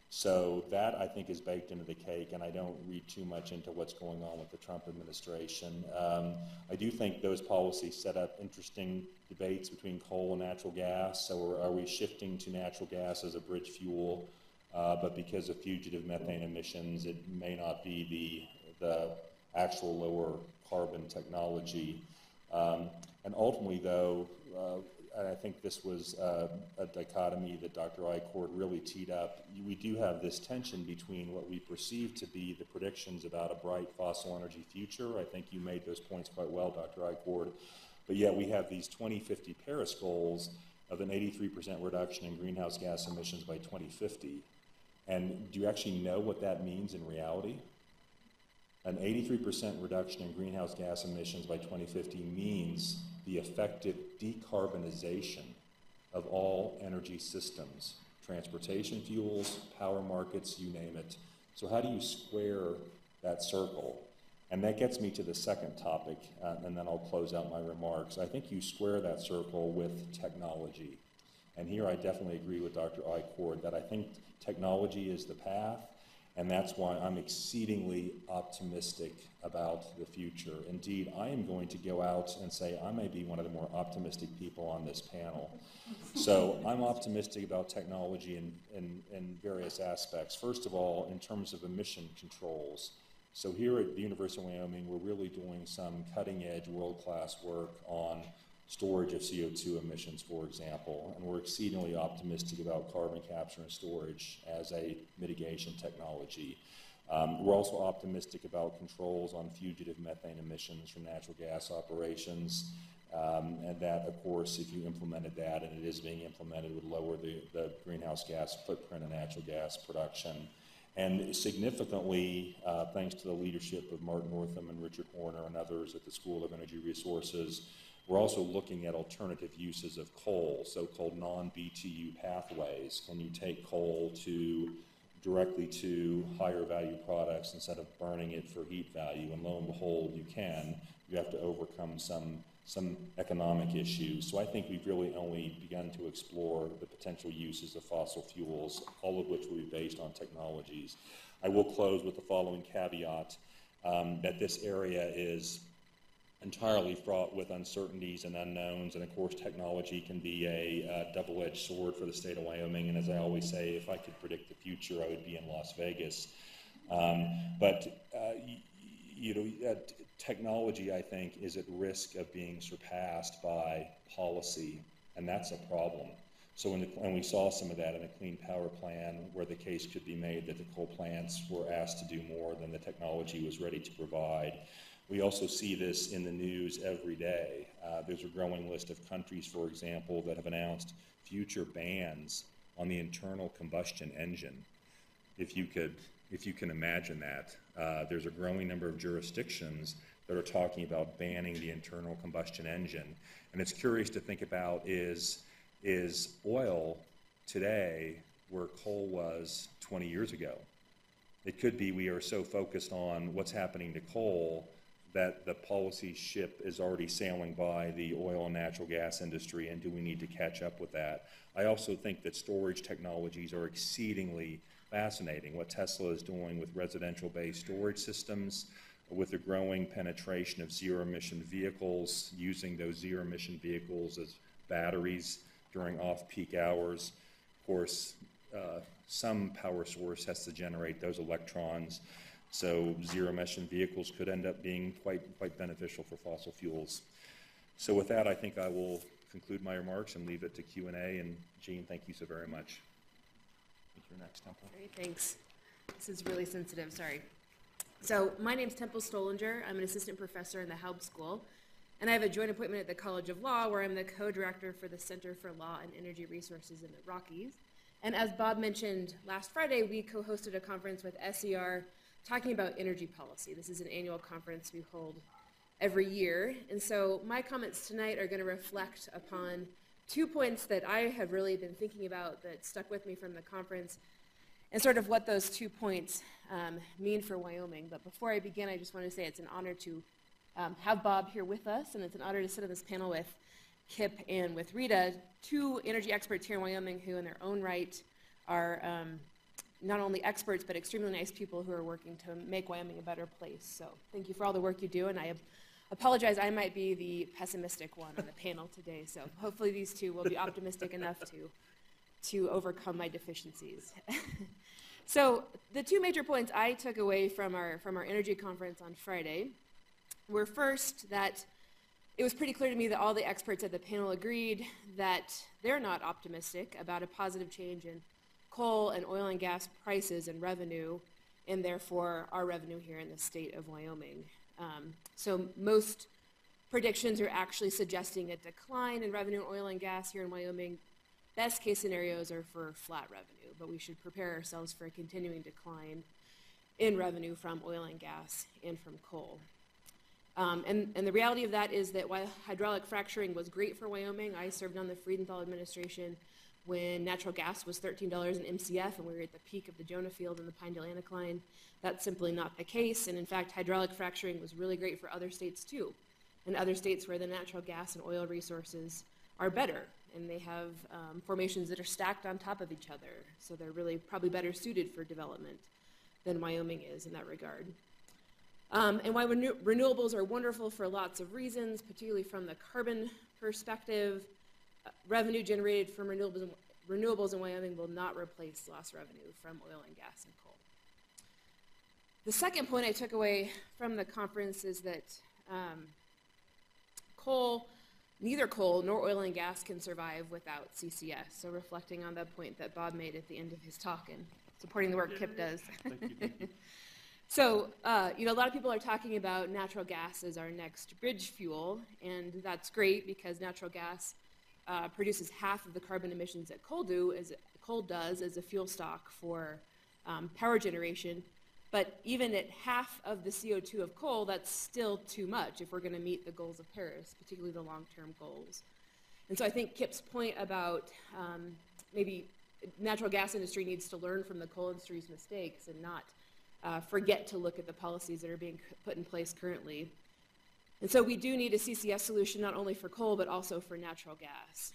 So that, I think, is baked into the cake, and I don't read too much into what's going on with the Trump administration. I do think those policies set up interesting debates between coal and natural gas. So are we shifting to natural gas as a bridge fuel? But because of fugitive methane emissions, it may not be the actual lower carbon technology. And ultimately, though, I think this was a dichotomy that Dr. Ichord really teed up. We do have this tension between what we perceive to be the predictions about a bright fossil energy future. I think you made those points quite well, Dr. Ichord. But yet we have these 2050 Paris goals of an 83% reduction in greenhouse gas emissions by 2050. And do you actually know what that means in reality? An 83% reduction in greenhouse gas emissions by 2050 means the effective decarbonization of all energy systems, transportation fuels, power markets, you name it. So how do you square that circle? And that gets me to the second topic, and then I'll close out my remarks. I think you square that circle with technology. And here I definitely agree with Dr. Ichord that I think technology is the path, and that's why I'm exceedingly optimistic about the future. Indeed, I am going to go out and say I may be one of the more optimistic people on this panel. So I'm optimistic about technology in various aspects. First of all, in terms of emission controls. So here at the University of Wyoming, we're really doing some cutting-edge, world-class work on storage of CO2 emissions, for example, and we're exceedingly optimistic about carbon capture and storage as a mitigation technology. We're also optimistic about controls on fugitive methane emissions from natural gas operations, and that, of course, if you implemented that, and it is being implemented, would lower the greenhouse gas footprint of natural gas production. And significantly, thanks to the leadership of Martin Northam and Richard Horner and others at the School of Energy Resources, we're also looking at alternative uses of coal, so-called non-BTU pathways. Can you take coal directly to higher value products instead of burning it for heat value? And lo and behold, you can. You have to overcome some economic issues. So I think we've really only begun to explore the potential uses of fossil fuels, all of which will be based on technologies. I will close with the following caveat, that this area is entirely fraught with uncertainties and unknowns, and of course technology can be a double-edged sword for the state of Wyoming, and as I always say, if I could predict the future, I would be in Las Vegas. Technology, I think, is at risk of being surpassed by policy, and that's a problem. So and we saw some of that in the Clean Power Plan, where the case could be made that the coal plants were asked to do more than the technology was ready to provide. We also see this in the news every day. There's a growing list of countries, for example, that have announced future bans on the internal combustion engine. If you can imagine that. There's a growing number of jurisdictions that are talking about banning the internal combustion engine. And it's curious to think about, is oil today where coal was 20 years ago? It could be we are so focused on what's happening to coal that the policy ship is already sailing by the oil and natural gas industry, and do we need to catch up with that? I also think that storage technologies are exceedingly fascinating. What Tesla is doing with residential-based storage systems, with the growing penetration of zero-emission vehicles, using those zero-emission vehicles as batteries during off-peak hours. Of course, some power source has to generate those electrons, so zero-emission vehicles could end up being quite beneficial for fossil fuels. So with that, I think I will conclude my remarks and leave it to Q&A. And Jean, thank you so very much. I think you're next, Temple. Great, thanks. This is really sensitive, sorry. So my name's Templestowe Lunger. I'm an assistant professor in the Haub School, and I have a joint appointment at the College of Law, where I'm the co-director for the Center for Law and Energy Resources in the Rockies. And as Bob mentioned, last Friday, we co-hosted a conference with SER talking about energy policy. This is an annual conference we hold every year. And so my comments tonight are going to reflect upon 2 points that I have really been thinking about that stuck with me from the conference, and sort of what those 2 points mean for Wyoming. But before I begin, I just want to say it's an honor to have Bob here with us, and it's an honor to sit on this panel with Kip and with Rita, 2 energy experts here in Wyoming who in their own right are not only experts, but extremely nice people who are working to make Wyoming a better place. So thank you for all the work you do, and I apologize, I might be the pessimistic one on the panel today, so hopefully these 2 will be optimistic enough to overcome my deficiencies. So the 2 major points I took away from our energy conference on Friday were, first, that it was pretty clear to me that all the experts at the panel agreed that they're not optimistic about a positive change in coal and oil and gas prices and revenue, and therefore our revenue here in the state of Wyoming. So most predictions are actually suggesting a decline in revenue in oil and gas here in Wyoming. Best case scenarios are for flat revenue, but we should prepare ourselves for a continuing decline in revenue from oil and gas and from coal. And the reality of that is that while hydraulic fracturing was great for Wyoming, I served on the Friedenthal administration when natural gas was $13 an MCF and we were at the peak of the Jonah Field and the Pinedale Anticline. That's simply not the case, and in fact, hydraulic fracturing was really great for other states too, and other states where the natural gas and oil resources are better, and they have formations that are stacked on top of each other, so they're really probably better suited for development than Wyoming is in that regard. And why renewables are wonderful for lots of reasons, particularly from the carbon perspective. Revenue generated from renewables in Wyoming will not replace lost revenue from oil and gas and coal. The second point I took away from the conference is that neither coal nor oil and gas can survive without CCS. So reflecting on that point that Bob made at the end of his talk and supporting the work Kip does. Thank you. So, a lot of people are talking about natural gas as our next bridge fuel, and that's great because natural gas produces half of the carbon emissions that coal does as a fuel stock for power generation. But even at half of the CO2 of coal, that's still too much if we're going to meet the goals of Paris, particularly the long-term goals. And so I think Kip's point about maybe natural gas industry needs to learn from the coal industry's mistakes and not forget to look at the policies that are being put in place currently. And so we do need a CCS solution not only for coal but also for natural gas.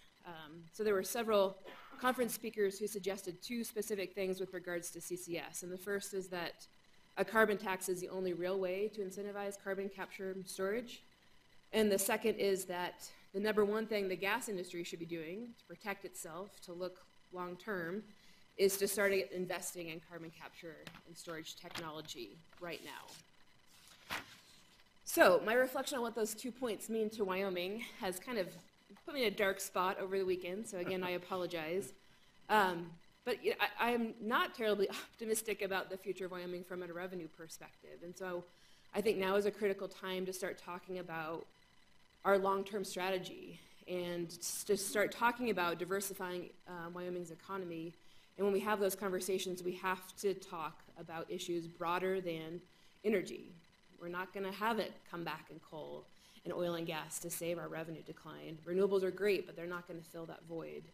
So there were several conference speakers who suggested 2 specific things with regards to CCS. And the first is that a carbon tax is the only real way to incentivize carbon capture and storage. And the second is that the number one thing the gas industry should be doing to protect itself, to look long term, is to start investing in carbon capture and storage technology right now. So my reflection on what those 2 points mean to Wyoming has kind of put me in a dark spot over the weekend, so again, I apologize. But I am not terribly optimistic about the future of Wyoming from a revenue perspective, and so I think now is a critical time to start talking about our long-term strategy and to start talking about diversifying Wyoming's economy. And when we have those conversations, we have to talk about issues broader than energy. We're not going to have it come back in coal and oil and gas to save our revenue decline. Renewables are great, but they're not going to fill that void.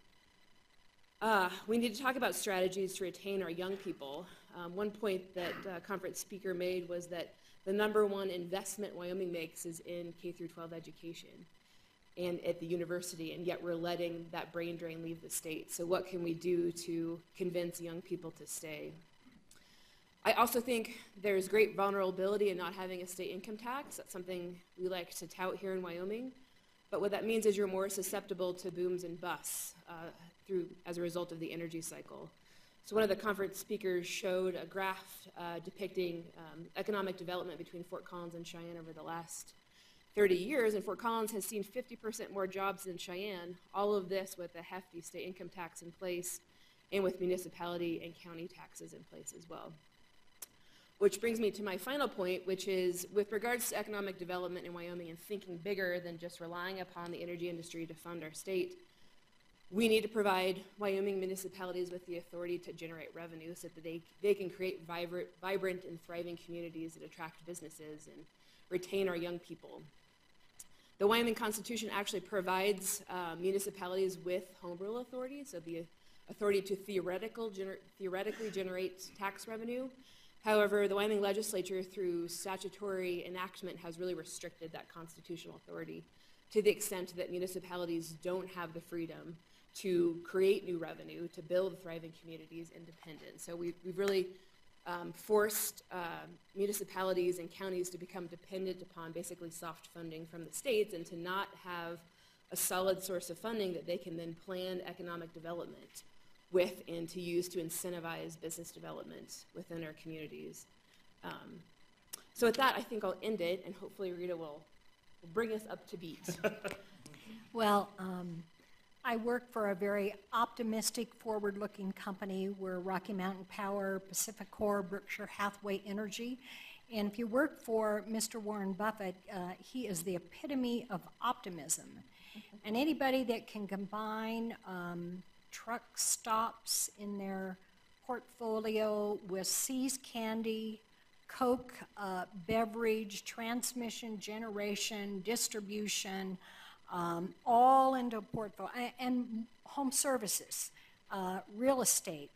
We need to talk about strategies to retain our young people. One point that a conference speaker made was that the number one investment Wyoming makes is in K-12 education and at the university, and yet we're letting that brain drain leave the state. So what can we do to convince young people to stay? I also think there's great vulnerability in not having a state income tax. That's something we like to tout here in Wyoming. But what that means is you're more susceptible to booms and busts as a result of the energy cycle. So one of the conference speakers showed a graph depicting economic development between Fort Collins and Cheyenne over the last 30 years, and Fort Collins has seen 50% more jobs than Cheyenne, all of this with a hefty state income tax in place and with municipality and county taxes in place as well. Which brings me to my final point, which is with regards to economic development in Wyoming and thinking bigger than just relying upon the energy industry to fund our state, we need to provide Wyoming municipalities with the authority to generate revenue so that they can create vibrant and thriving communities that attract businesses and retain our young people. The Wyoming Constitution actually provides municipalities with home rule authority, so the authority to theoretically generate tax revenue. However, the Wyoming legislature, through statutory enactment, has really restricted that constitutional authority to the extent that municipalities don't have the freedom to create new revenue, to build thriving communities independent. So we've really forced municipalities and counties to become dependent upon basically soft funding from the states and to not have a solid source of funding that they can then plan economic development with and to use to incentivize business development within our communities. So with that, I think I'll end it, and hopefully Rita will bring us up to beat. Well, I work for a very optimistic, forward-looking company. We're Rocky Mountain Power, Pacific Core, Berkshire Hathaway Energy. And if you work for Mr. Warren Buffett, he is the epitome of optimism. And anybody that can combine truck stops in their portfolio with See's Candy, Coke beverage, transmission, generation, distribution, all into a portfolio, and home services, real estate,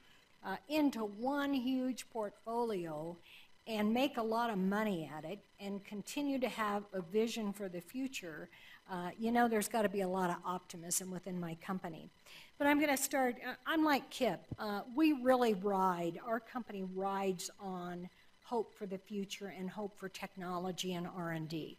into one huge portfolio and make a lot of money at it and continue to have a vision for the future, you know, there's got to be a lot of optimism within my company. But I'm going to start, I'm like Kip. We really our company rides on hope for the future and hope for technology and R&D.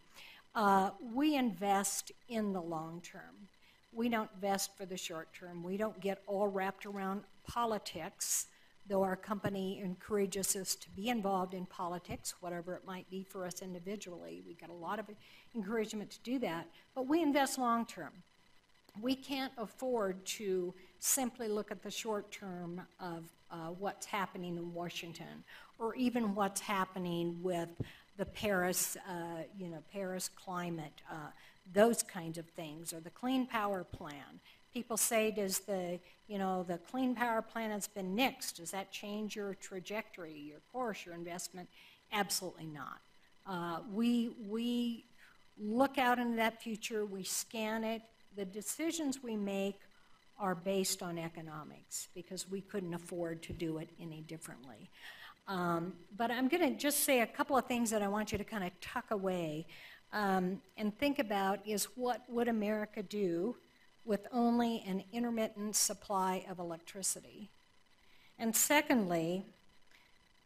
We invest in the long term. We don't invest for the short term. We don't get all wrapped around politics, though our company encourages us to be involved in politics, whatever it might be for us individually. We get a lot of encouragement to do that, but we invest long term. We can't afford to simply look at the short term of what's happening in Washington, or even what's happening with the Paris, Paris climate, those kinds of things, or the Clean Power Plan. People say, does the Clean Power Plan has been nixed? Does that change your trajectory, your course, your investment? Absolutely not. We look out into that future, we scan it. The decisions we make are based on economics because we couldn't afford to do it any differently. But I'm going to just say a couple of things that I want you to kind of tuck away and think about is what would America do with only an intermittent supply of electricity? And secondly,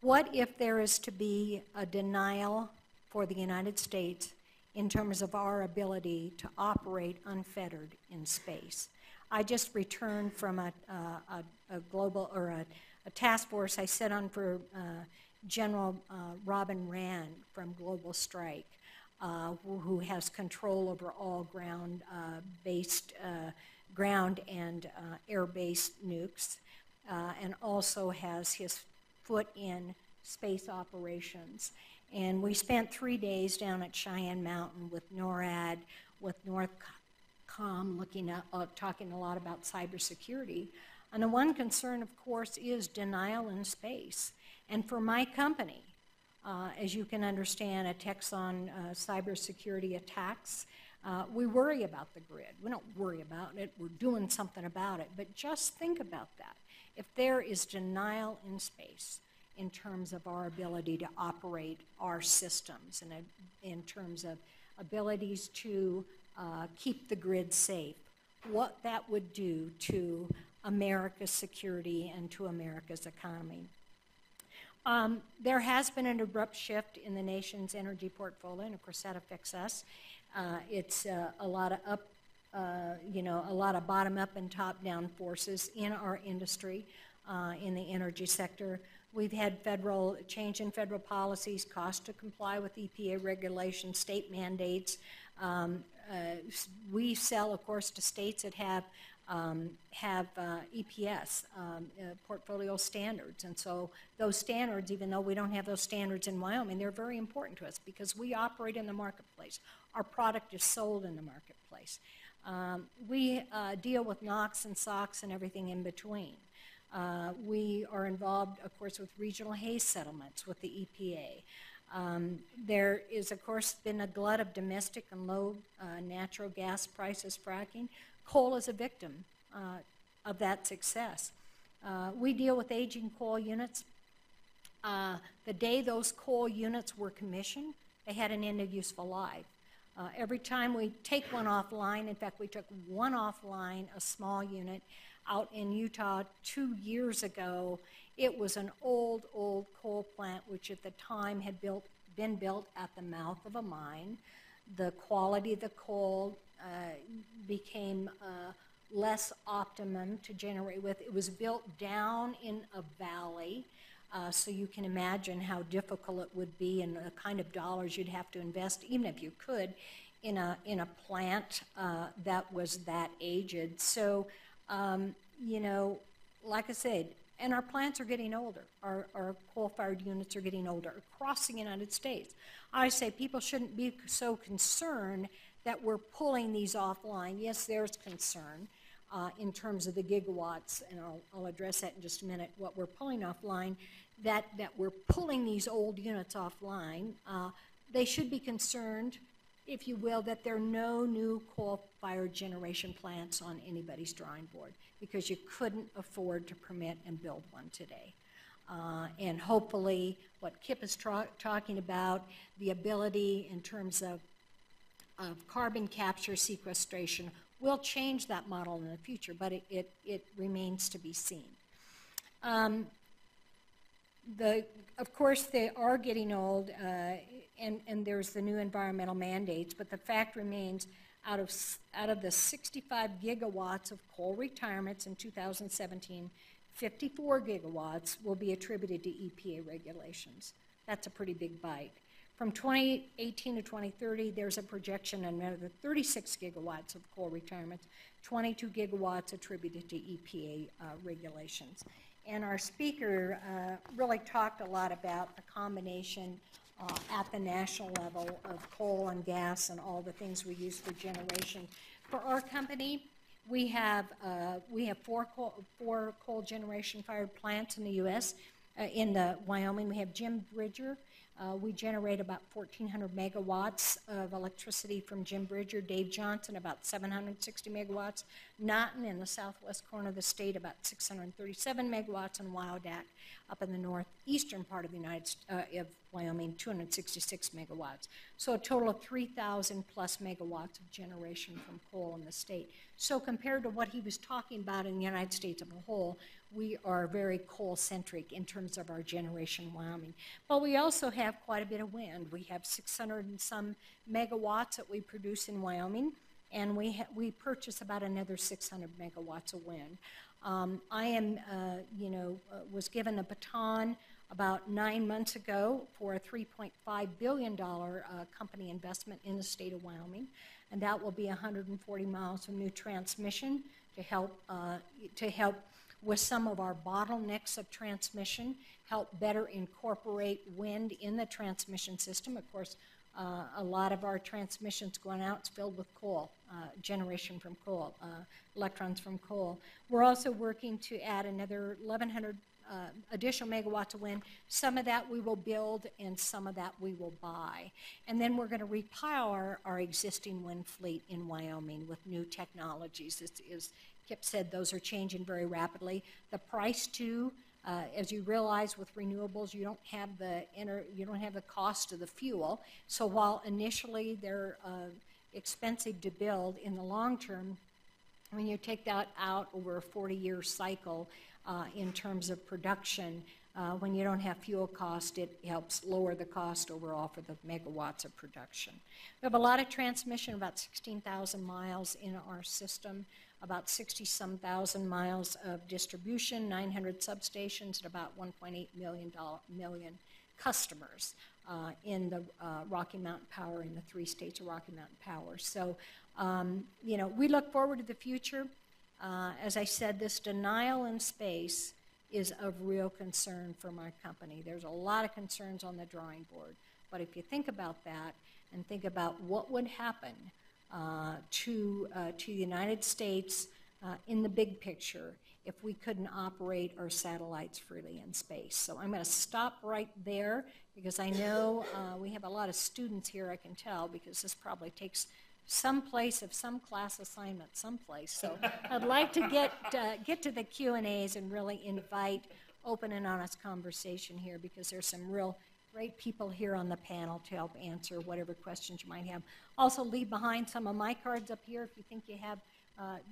what if there is to be a denial for the United States in terms of our ability to operate unfettered in space? I just returned from a global, or a task force I sat on for General Robin Rand from Global Strike, who has control over all ground-based, ground and air-based nukes, and also has his foot in space operations. And we spent 3 days down at Cheyenne Mountain with NORAD, with Northcom, talking a lot about cybersecurity. And the one concern, of course, is denial in space. And for my company, as you can understand, attacks on cybersecurity attacks, we worry about the grid. We don't worry about it. We're doing something about it. But just think about that. If there is denial in space in terms of our ability to operate our systems and in terms of abilities to keep the grid safe, what that would do to America's security and to America's economy. There has been an abrupt shift in the nation's energy portfolio, and of course that affects us. It's a lot of a lot of bottom-up and top-down forces in our industry, in the energy sector. We've had change in federal policies, cost to comply with EPA regulations, state mandates. We sell, of course, to states that have EPS, portfolio standards. And so those standards, even though we don't have those standards in Wyoming, they're very important to us because we operate in the marketplace. Our product is sold in the marketplace. We deal with NOx and SOx and everything in between. We are involved, of course, with regional haze settlements with the EPA. There is, of course, been a glut of domestic and low natural gas prices fracking. Coal is a victim of that success. We deal with aging coal units. The day those coal units were commissioned, they had an end of useful life. Every time we take one offline, in fact, we took one offline, a small unit, out in Utah 2 years ago. It was an old coal plant, which at the time had been built at the mouth of a mine. The quality of the coal became less optimum to generate with. It was built down in a valley, so you can imagine how difficult it would be and the kind of dollars you'd have to invest, even if you could, in a plant that was that aged. So, like I said, and our plants are getting older. Our coal-fired units are getting older across the United States. I say people shouldn't be so concerned that we're pulling these offline. Yes, there's concern in terms of the gigawatts, and I'll address that in just a minute, what we're pulling offline, that we're pulling these old units offline. They should be concerned, if you will, that there are no new coal-fired generation plants on anybody's drawing board because you couldn't afford to permit and build one today. And hopefully what Kip is talking about, the ability in terms of carbon capture sequestration will change that model in the future, but it remains to be seen. Of course, they are getting old, and there's the new environmental mandates, but the fact remains out of the 65 gigawatts of coal retirements in 2017, 54 gigawatts will be attributed to EPA regulations. That's a pretty big bite. From 2018 to 2030, there's a projection of another 36 gigawatts of coal retirements, 22 gigawatts attributed to EPA regulations. And our speaker really talked a lot about the combination at the national level of coal and gas and all the things we use for generation. For our company, we have four coal generation fired plants in the U.S. In the Wyoming, we have Jim Bridger. We generate about 1,400 megawatts of electricity from Jim Bridger. Dave Johnson, about 760 megawatts. Naughton, in the southwest corner of the state, about 637 megawatts. And Wyodak, up in the northeastern part of the of Wyoming, 266 megawatts. So a total of 3,000 plus megawatts of generation from coal in the state. So compared to what he was talking about in the United States as a whole, we are very coal-centric in terms of our generation in Wyoming. But we also have quite a bit of wind. We have 600 and some megawatts that we produce in Wyoming, and we purchase about another 600 megawatts of wind. I was given a baton about 9 months ago for a $3.5 billion company investment in the state of Wyoming, and that will be 140 miles of new transmission to help with some of our bottlenecks of transmission, help better incorporate wind in the transmission system. Of course, a lot of our transmissions going out is filled with coal, generation from coal, electrons from coal. We're also working to add another 1,100 additional megawatts of wind. Some of that we will build and some of that we will buy. And then we're going to repower our existing wind fleet in Wyoming with new technologies. As Kip said, those are changing very rapidly. The price too, as you realize with renewables, you don't have the cost of the fuel. So while initially they're expensive to build, in the long term, when you take that out over a 40-year cycle in terms of production, When you don't have fuel cost, it helps lower the cost overall for the megawatts of production. We have a lot of transmission, about 16,000 miles in our system, about 60-some thousand miles of distribution, 900 substations, and about 1.8 million customers in the Rocky Mountain Power, in the 3 states of Rocky Mountain Power. So, you know, we look forward to the future. As I said, this denial in space is of real concern for my company. There's a lot of concerns on the drawing board. But if you think about that and think about what would happen to the United States in the big picture if we couldn't operate our satellites freely in space. So I'm going to stop right there because I know we have a lot of students here, I can tell, because this probably takes some place of some class assignment someplace. So I'd like to get to the Q&As and really invite open and honest conversation here, because there's some real great people here on the panel to help answer whatever questions you might have. Also leave behind some of my cards up here if you think you have,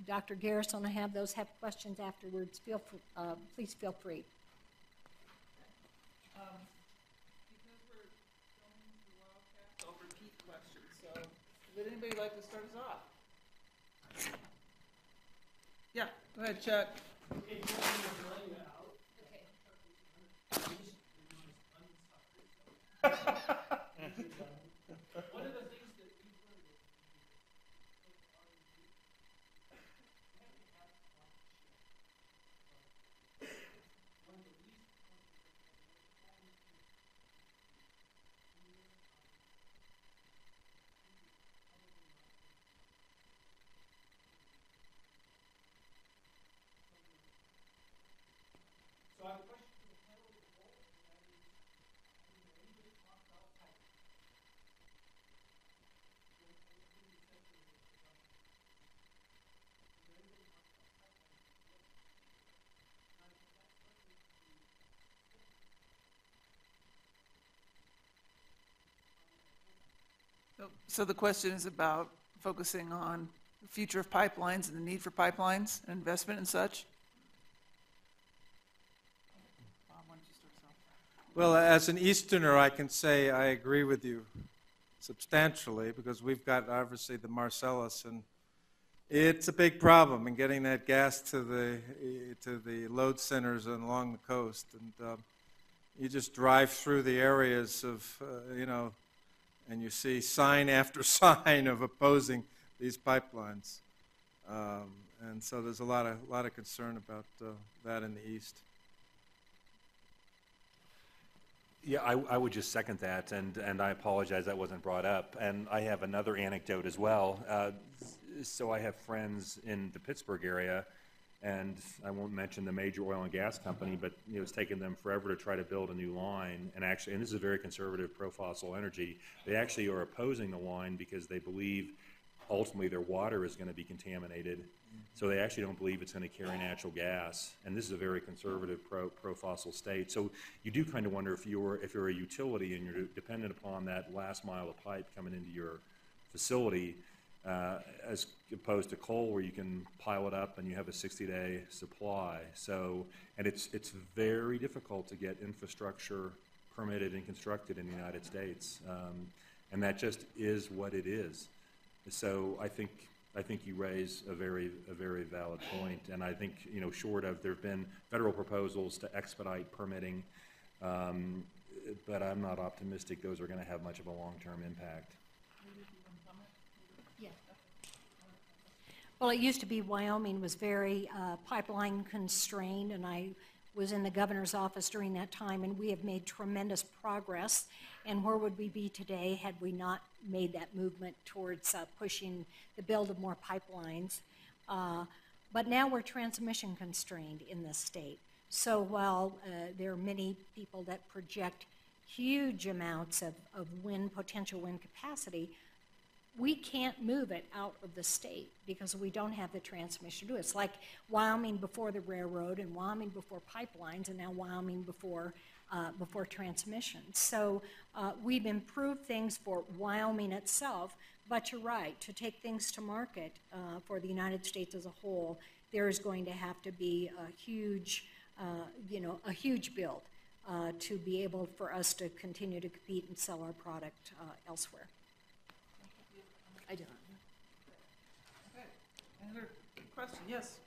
Dr. Garrison, I have those, have questions afterwards. Please feel free. Because we're going through Wildcats, I'll repeat questions. So would anybody like to start us off? Yeah, go ahead, Chuck. One of the things that you've learned is one of the least so I have a question for the panel as a whole, and that is, you just talked about pipe. So the question is about focusing on the future of pipelines and the need for pipelines and investment and such? Bob, why don't you start us off? Well, as an Easterner, I can say I agree with you substantially, because we've got obviously the Marcellus, and it's a big problem in getting that gas to the load centers and along the coast. And you just drive through the areas of, you know, and you see sign after sign of opposing these pipelines. And so there's a lot of concern about that in the East. Yeah, I would just second that, and I apologize that wasn't brought up. And I have another anecdote as well. So I have friends in the Pittsburgh area, and I won't mention the major oil and gas company, but you know, it's taken them forever to try to build a new line. And actually, and this is a very conservative pro-fossil energy, they actually are opposing the line because they believe ultimately their water is going to be contaminated. So they actually don't believe it's going to carry natural gas. And this is a very conservative pro-fossil state. So you do kind of wonder if you're a utility and you're dependent upon that last mile of pipe coming into your facility, as opposed to coal, where you can pile it up and you have a 60-day supply. So, and it's very difficult to get infrastructure permitted and constructed in the United States, and that just is what it is. So I think you raise a very valid point, and I think, you know, short of, there have been federal proposals to expedite permitting, but I'm not optimistic those are going to have much of a long-term impact. Well, it used to be Wyoming was very pipeline constrained, and I was in the governor's office during that time, and we have made tremendous progress. And where would we be today had we not made that movement towards pushing the build of more pipelines? But now we're transmission constrained in this state. So while there are many people that project huge amounts of potential wind capacity, we can't move it out of the state because we don't have the transmission to do it. It's like Wyoming before the railroad, and Wyoming before pipelines, and now Wyoming before transmission. So we've improved things for Wyoming itself, but you're right, to take things to market for the United States as a whole, there is going to have to be a huge build. to be able for us to continue to compete and sell our product elsewhere. I don't. Okay. Another question? Yes.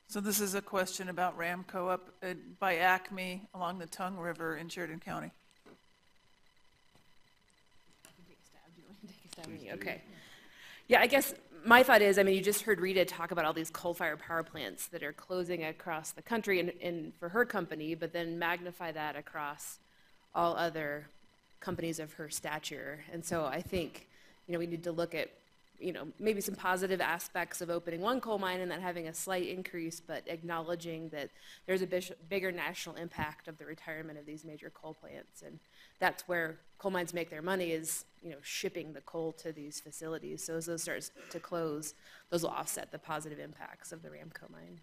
So this is a question about Ramco up by Acme along the Tongue River in Sheridan County. Take a stab. Do you want to take a stab? Please do. Okay. Yeah, I guess my thought is, I mean, you just heard Rita talk about all these coal-fired power plants that are closing across the country and for her company, but then magnify that across all other companies of her stature. And so I think, we need to look at, maybe some positive aspects of opening one coal mine and then having a slight increase, but acknowledging that there's a bigger national impact of the retirement of these major coal plants. And that's where coal mines make their money is, shipping the coal to these facilities. So as those start to close, those will offset the positive impacts of the Ramco mine.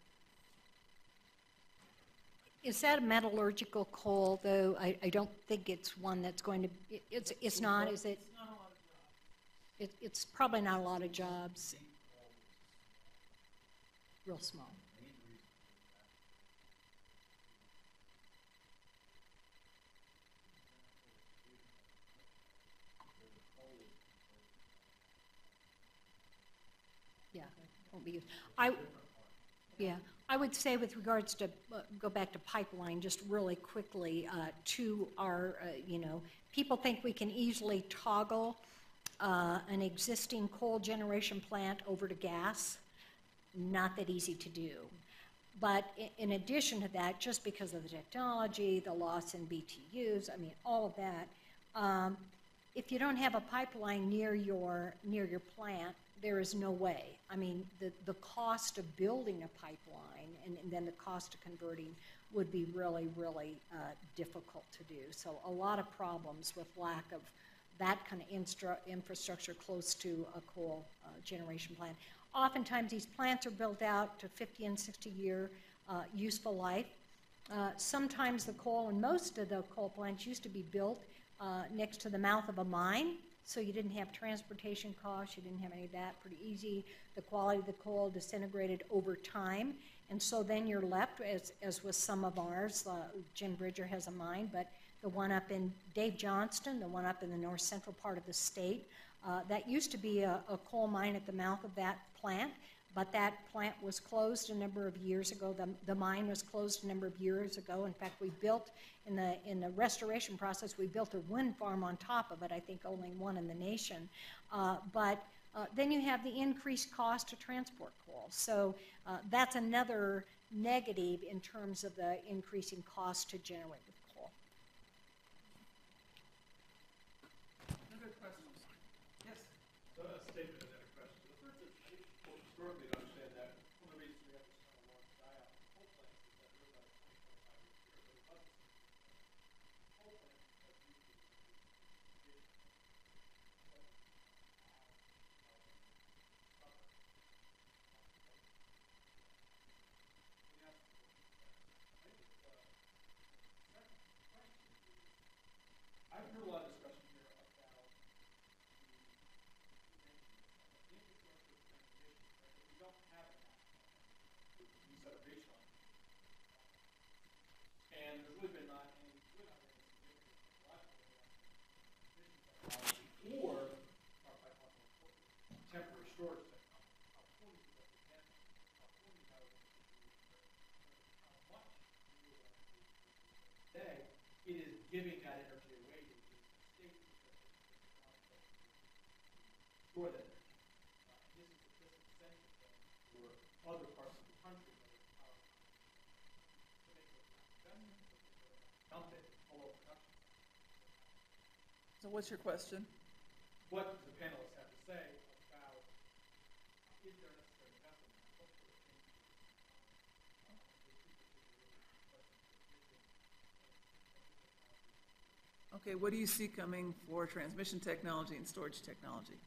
Is that a metallurgical coal, though? I don't think it's one that's going to, it's not, is it? It's probably not a lot of jobs. Real small. Yeah, won't be used. I would say with regards to, go back to pipeline just really quickly, to our, people think we can easily toggle an existing coal generation plant over to gas. Not that easy to do. But in addition to that, just because of the technology, the loss in BTUs, all of that, if you don't have a pipeline near your plant, there is no way. The cost of building a pipeline and then the cost of converting would be really, really difficult to do. So a lot of problems with lack of that kind of infrastructure close to a coal generation plant. Oftentimes these plants are built out to 50 and 60-year useful life. Sometimes the coal, and most of the coal plants used to be built next to the mouth of a mine, so you didn't have transportation costs, you didn't have any of that, pretty easy. The quality of the coal disintegrated over time, and so then you're left, as with some of ours, Jim Bridger has a mine, but the one up in Dave Johnston, the one up in the north central part of the state, that used to be a coal mine at the mouth of that plant, but that plant was closed a number of years ago. The mine was closed a number of years ago. In fact, we built, in the restoration process, we built a wind farm on top of it, I think only one in the nation. But then you have the increased cost to transport coal. So that's another negative in terms of the increasing cost to generate with coal. Other questions? Yes. So a statement and then a question. The first is, well, historically, to understand that, one of the reasons we have this kind of large die-out of coal plants is that they're about a 20, 25 year period, but it wasn't. Coal plants have usually I've heard a lot of discussion here about the infrastructure transition, right? If we don't have a national plan, we set a baseline. And there's really been not any significant technology or our pipeline temporary storage technology. How important is that again? How important is that how much renewable energy today it is giving that energy away to the state for that energy. This is the disincentive then for other parts of the country that are power to make those investments, dump it all over production. So what's your question? What do the panelists have to say about is there necessary investment? What sort of changes? Okay, what do you see coming for transmission technology and storage technology?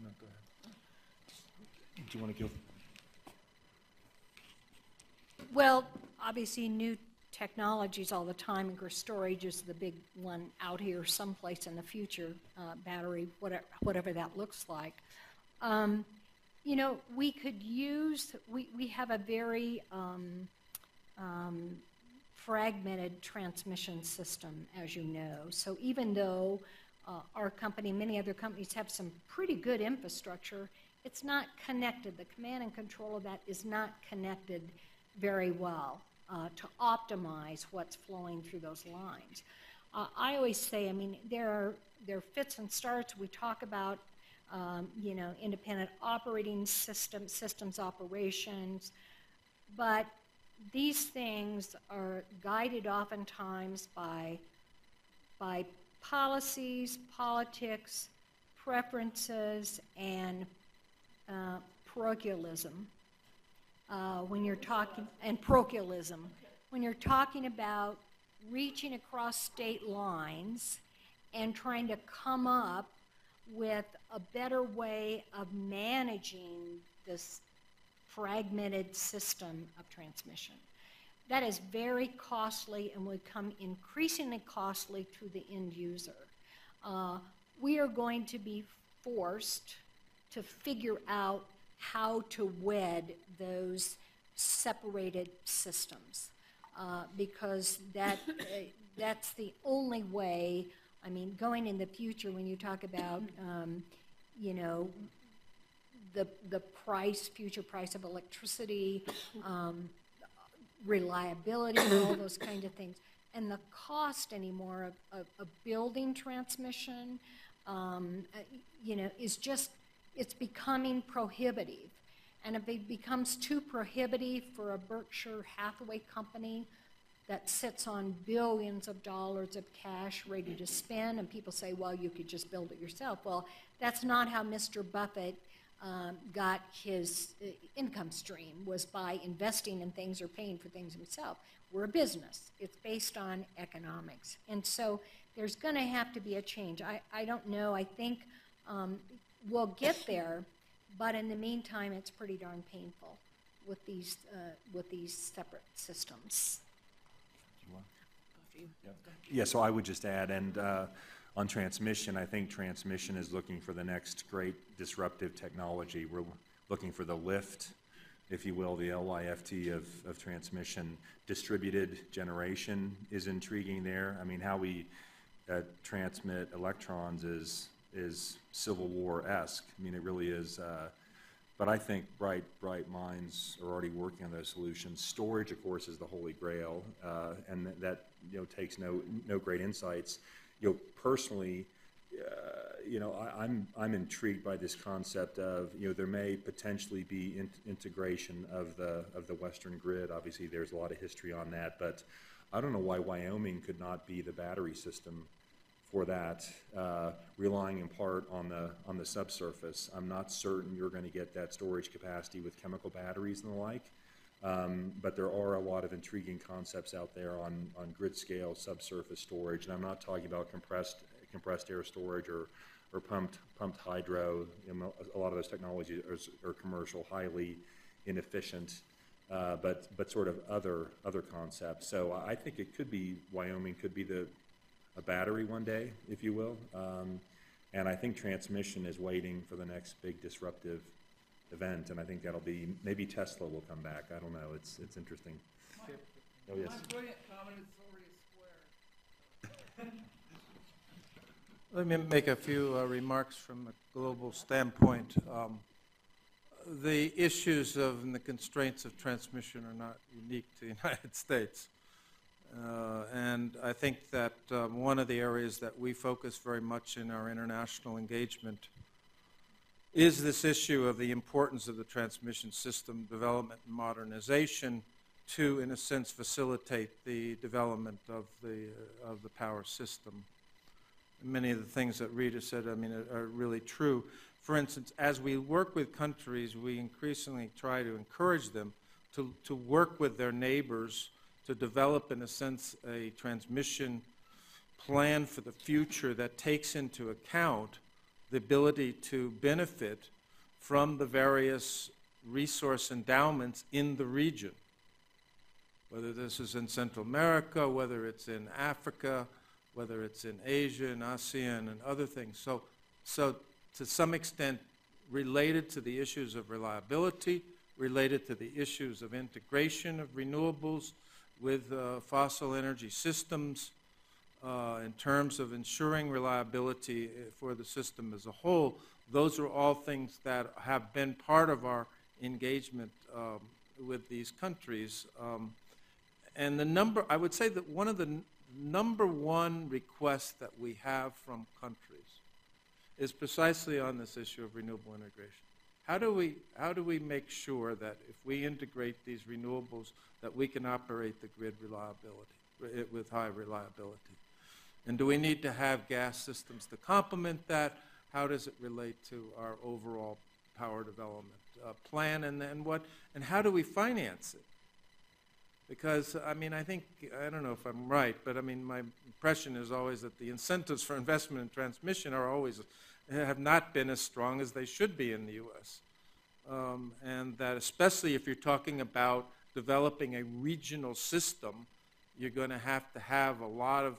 No, go ahead. Do you want to go? Well, obviously, new technologies all the time, and storage is the big one out here someplace in the future, battery, whatever that looks like. You know, we could use, we have a very fragmented transmission system, as you know. So even though our company, many other companies have some pretty good infrastructure, it's not connected. The command and control of that is not connected very well to optimize what's flowing through those lines. I always say, I mean, there are fits and starts. We talk about, you know, independent operating systems operations, but these things are guided oftentimes by policies, politics, preferences, and parochialism. When you're talking, and parochialism, when you're talking about reaching across state lines and trying to come up with a better way of managing this fragmented system of transmission. That is very costly and will become increasingly costly to the end user. We are going to be forced to figure out how to wed those separated systems because that's the only way. I mean, going in the future, when you talk about, you know, the price, future price of electricity, reliability, all those kind of things, and the cost anymore of building transmission, you know, is just, it's becoming prohibitive. And if it becomes too prohibitive for a Berkshire Hathaway company that sits on billions of dollars of cash ready to spend, and people say, well, you could just build it yourself. Well, that's not how Mr. Buffett got his income stream, was by investing in things or paying for things himself. We're a business. It's based on economics. And so there's going to have to be a change. I don't know. I think we'll get there, but in the meantime, it's pretty darn painful with these separate systems. Yeah, so I would just add, and on transmission, I think transmission is looking for the next great disruptive technology. We're looking for the lift, if you will, the LYFT of transmission. Distributed generation is intriguing there. I mean, how we transmit electrons is Civil War-esque. I mean, it really is. But I think bright minds are already working on those solutions. Storage, of course, is the holy grail, and that takes no great insights. Personally, I'm intrigued by this concept of there may potentially be integration of the Western grid. Obviously, there's a lot of history on that, but I don't know why Wyoming could not be the battery system for that, relying in part on the subsurface. I'm not certain you're going to get that storage capacity with chemical batteries and the like, but there are a lot of intriguing concepts out there on grid scale subsurface storage, and I'm not talking about compressed air storage or pumped hydro. A lot of those technologies are commercial, highly inefficient, but sort of other concepts. So I think it could be Wyoming could be a battery one day, if you will, and I think transmission is waiting for the next big disruptive event, and I think that'll be, maybe Tesla will come back. I don't know. It's interesting. Oh yes. My brilliant comment is already squared. Let me make a few remarks from a global standpoint. The issues and the constraints of transmission are not unique to the United States. And I think that one of the areas that we focus very much in our international engagement is this issue of the importance of the transmission system development and modernization to, in a sense, facilitate the development of the power system. Many of the things that Rita said, I mean, are really true. For instance, as we work with countries, we increasingly try to encourage them to work with their neighbors to develop, in a sense, a transmission plan for the future that takes into account the ability to benefit from the various resource endowments in the region. whether this is in Central America, whether it's in Africa, whether it's in Asia and ASEAN and other things. So to some extent, related to the issues of reliability, related to the issues of integration of renewables with fossil energy systems, in terms of ensuring reliability for the system as a whole. Those are all things that have been part of our engagement with these countries. And I would say that one of the number one requests that we have from countries is precisely on this issue of renewable integration. How do we make sure that if we integrate these renewables, that we can operate the grid with high reliability? And do we need to have gas systems to complement that? How does it relate to our overall power development plan? And how do we finance it? Because, I mean, I don't know if I'm right, but I mean, my impression is always that the incentives for investment in transmission have not been as strong as they should be in the U.S. And that especially if you're talking about developing a regional system, you're going to have a lot of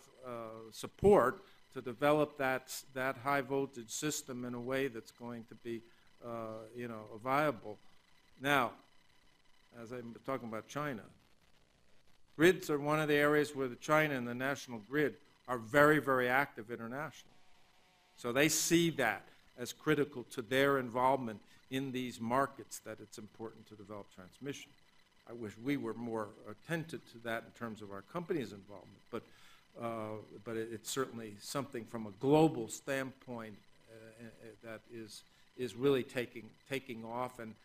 support to develop that high voltage system in a way that's going to be, viable. Now, as I'm talking about China, grids are one of the areas where China and the national grid are very, very active internationally. So they see that as critical to their involvement in these markets, that it's important to develop transmission. I wish we were more attentive to that in terms of our company's involvement, but it's certainly something from a global standpoint that is really taking off, and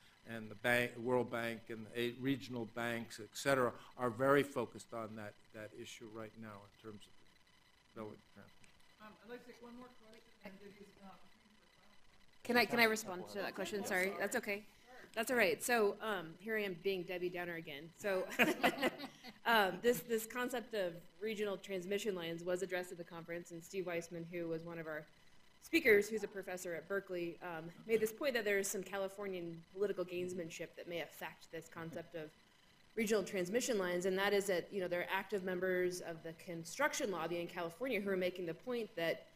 the World Bank and the regional banks, et cetera, are very focused on that issue right now in terms of developing transmission. I'd like to take one more question and give you an opportunity for Can I respond to that question? Sorry, that's okay. That's all right. So here I am being Debbie Downer again. So this concept of regional transmission lines was addressed at the conference, and Steve Weissman, who was one of our speakers, who's a professor at Berkeley, made this point that there is some Californian political gamesmanship that may affect this concept of regional transmission lines, and that is that there are active members of the construction lobby in California who are making the point that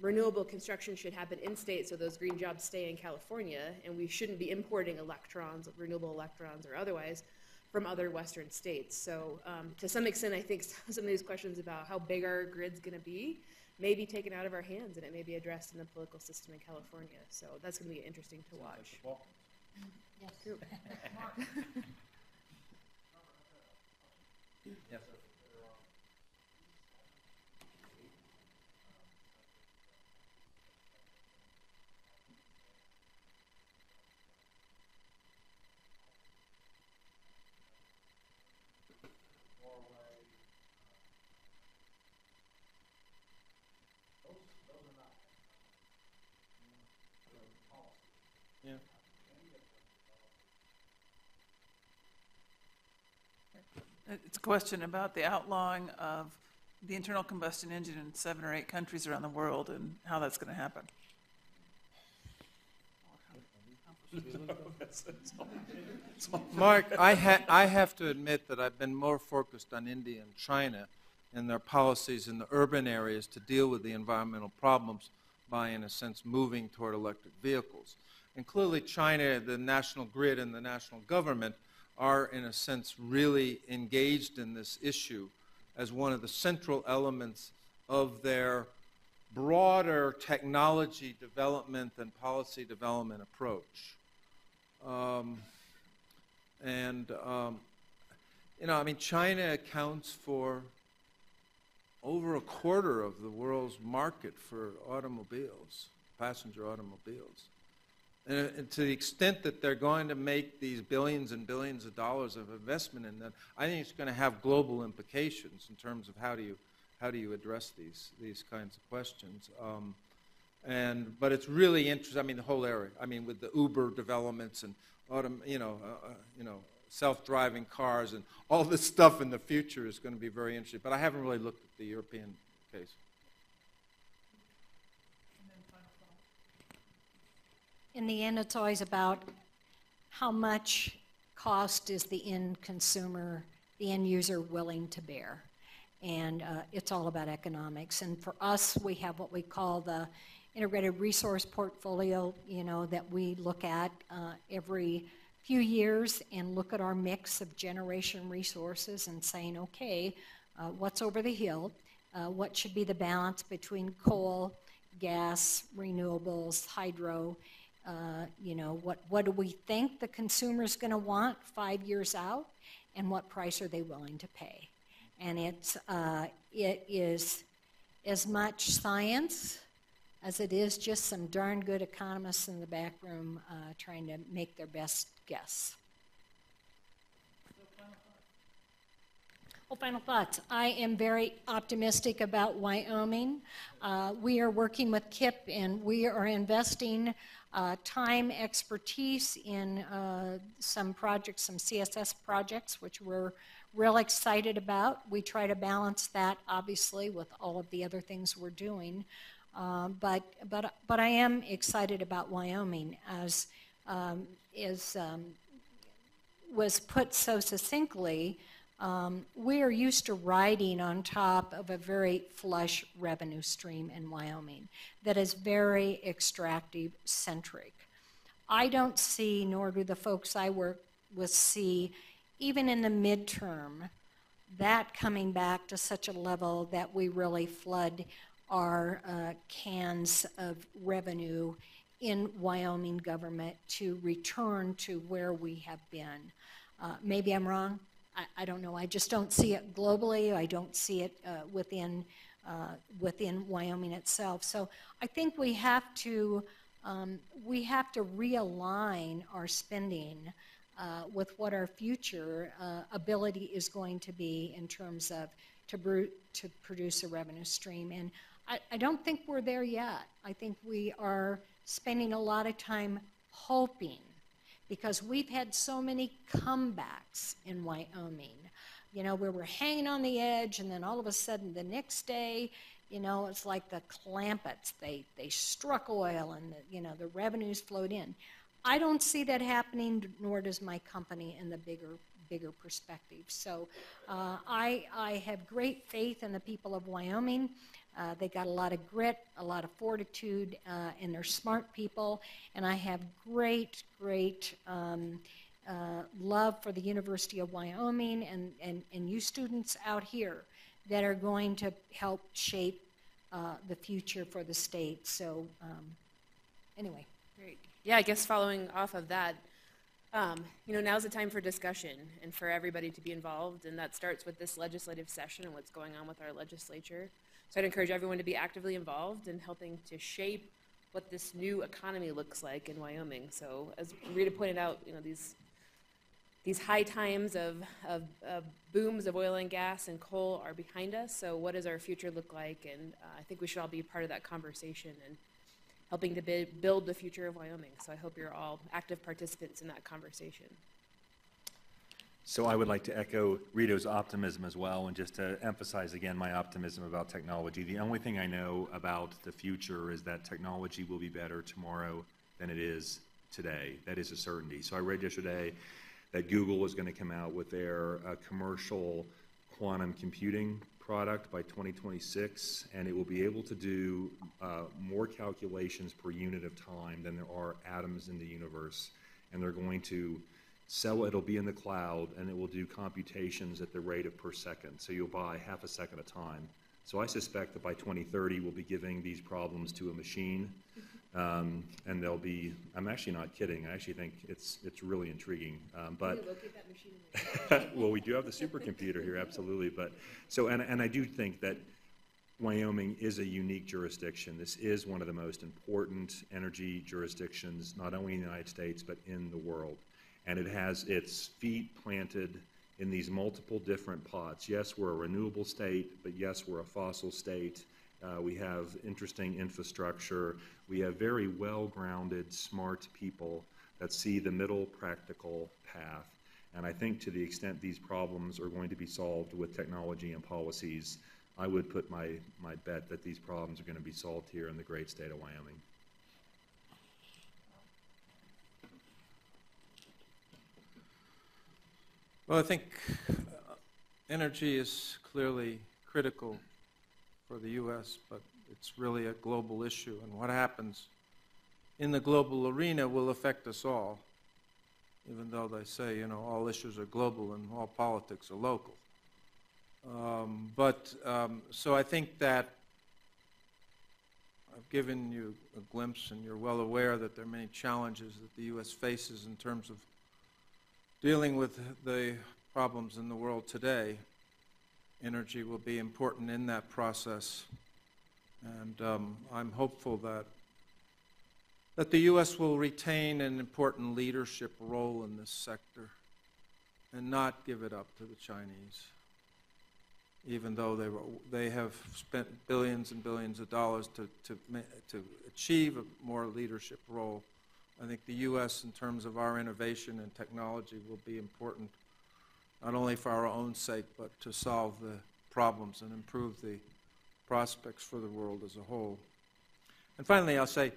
renewable construction should happen in-state so those green jobs stay in California, and we shouldn't be importing electrons, renewable electrons or otherwise, from other Western states. So to some extent, I think some of these questions about how big our grid's going to be may be taken out of our hands, and it may be addressed in the political system in California. So that's going to be interesting to watch. Yes. Yes. Yeah. It's a question about the outlawing of the internal combustion engine in 7 or 8 countries around the world and how that's going to happen. Mark, I have to admit that I've been more focused on India and China and their policies in the urban areas to deal with the environmental problems by, in a sense, moving toward electric vehicles. And clearly China, the national grid and the national government are, in a sense, really engaged in this issue as one of the central elements of their broader technology development and policy development approach. China accounts for over a quarter of the world's market for automobiles, passenger automobiles. And to the extent that they're going to make these billions and billions of dollars of investment in them, I think it's going to have global implications in terms of how do you address these kinds of questions. But it's really interesting. I mean, the whole area. I mean, with the Uber developments and self-driving cars and all this stuff in the future is going to be very interesting. But I haven't really looked at the European case. In the end, it's always about how much cost is the end consumer the end user willing to bear. And it's all about economics. And for us, we have what we call the integrated resource portfolio, that we look at every few years and look at our mix of generation resources and saying, okay, what's over the hill? What should be the balance between coal, gas, renewables, hydro? What do we think the consumer's going to want 5 years out, and what price are they willing to pay? And it is as much science as it is just some darn good economists in the back room trying to make their best guess. Well, final thoughts. I am very optimistic about Wyoming. We are working with Kip, and we are investing time, expertise in some projects, some CSS projects, which we're real excited about. We try to balance that, obviously, with all of the other things we're doing. But I am excited about Wyoming, as was put so succinctly. We are used to riding on top of a very flush revenue stream in Wyoming that is very extractive-centric. I don't see, nor do the folks I work with see, even in the midterm, that coming back to such a level that we really flood our cans of revenue in Wyoming government to return to where we have been. Maybe I'm wrong. I don't know. I just don't see it globally. I don't see it within Wyoming itself. So I think we have to realign our spending with what our future ability is going to be in terms of to produce a revenue stream. And I don't think we're there yet. I think we are spending a lot of time hoping, because we've had so many comebacks in Wyoming, where we're hanging on the edge, and then all of a sudden the next day, it's like the Clampets. They struck oil, and the revenues flowed in. I don't see that happening, nor does my company in the bigger perspective. So I have great faith in the people of Wyoming. They got a lot of grit, a lot of fortitude, and they're smart people. And I have great love for the University of Wyoming and you students out here that are going to help shape the future for the state. So anyway. Great. Yeah, I guess following off of that, now's the time for discussion and for everybody to be involved, and that starts with this legislative session and what's going on with our legislature. So I'd encourage everyone to be actively involved in helping to shape what this new economy looks like in Wyoming. So as Rita pointed out, these high times of booms of oil and gas and coal are behind us. So what does our future look like? And I think we should all be part of that conversation and helping to build the future of Wyoming. So I hope you're all active participants in that conversation. So I would like to echo Rito's optimism as well, and just to emphasize again my optimism about technology. The only thing I know about the future is that technology will be better tomorrow than it is today. That is a certainty. So I read yesterday that Google is going to come out with their commercial quantum computing product by 2026, and it will be able to do more calculations per unit of time than there are atoms in the universe. And they're going to sell it. It'll be in the cloud, and it will do computations at the rate of per second. So you'll buy half a second at a time. So I suspect that by 2030, we'll be giving these problems to a machine, and they'll be, I'm actually not kidding, I actually think it's really intriguing. But can you locate that machine? well, we do have the supercomputer here, absolutely. But so, and I do think that Wyoming is a unique jurisdiction. This is one of the most important energy jurisdictions, not only in the United States, but in the world. And it has its feet planted in these multiple different pots. Yes, we're a renewable state, but yes, we're a fossil state. We have interesting infrastructure. We have very well-grounded, smart people that see the middle practical path. And I think to the extent these problems are going to be solved with technology and policies, I would put my bet that these problems are going to be solved here in the great state of Wyoming. Well, I think energy is clearly critical for the U.S., but it's really a global issue, and what happens in the global arena will affect us all, even though they say, you know, all issues are global and all politics are local. So I think that I've given you a glimpse, and you're well aware that there are many challenges that the U.S. faces in terms of dealing with the problems in the world today. Energy will be important in that process, and I'm hopeful that the U.S. will retain an important leadership role in this sector and not give it up to the Chinese, even though they have spent billions and billions of dollars to achieve a more leadership role. I think the U.S., in terms of our innovation and technology, will be important not only for our own sake, but to solve the problems and improve the prospects for the world as a whole. And finally, I'll say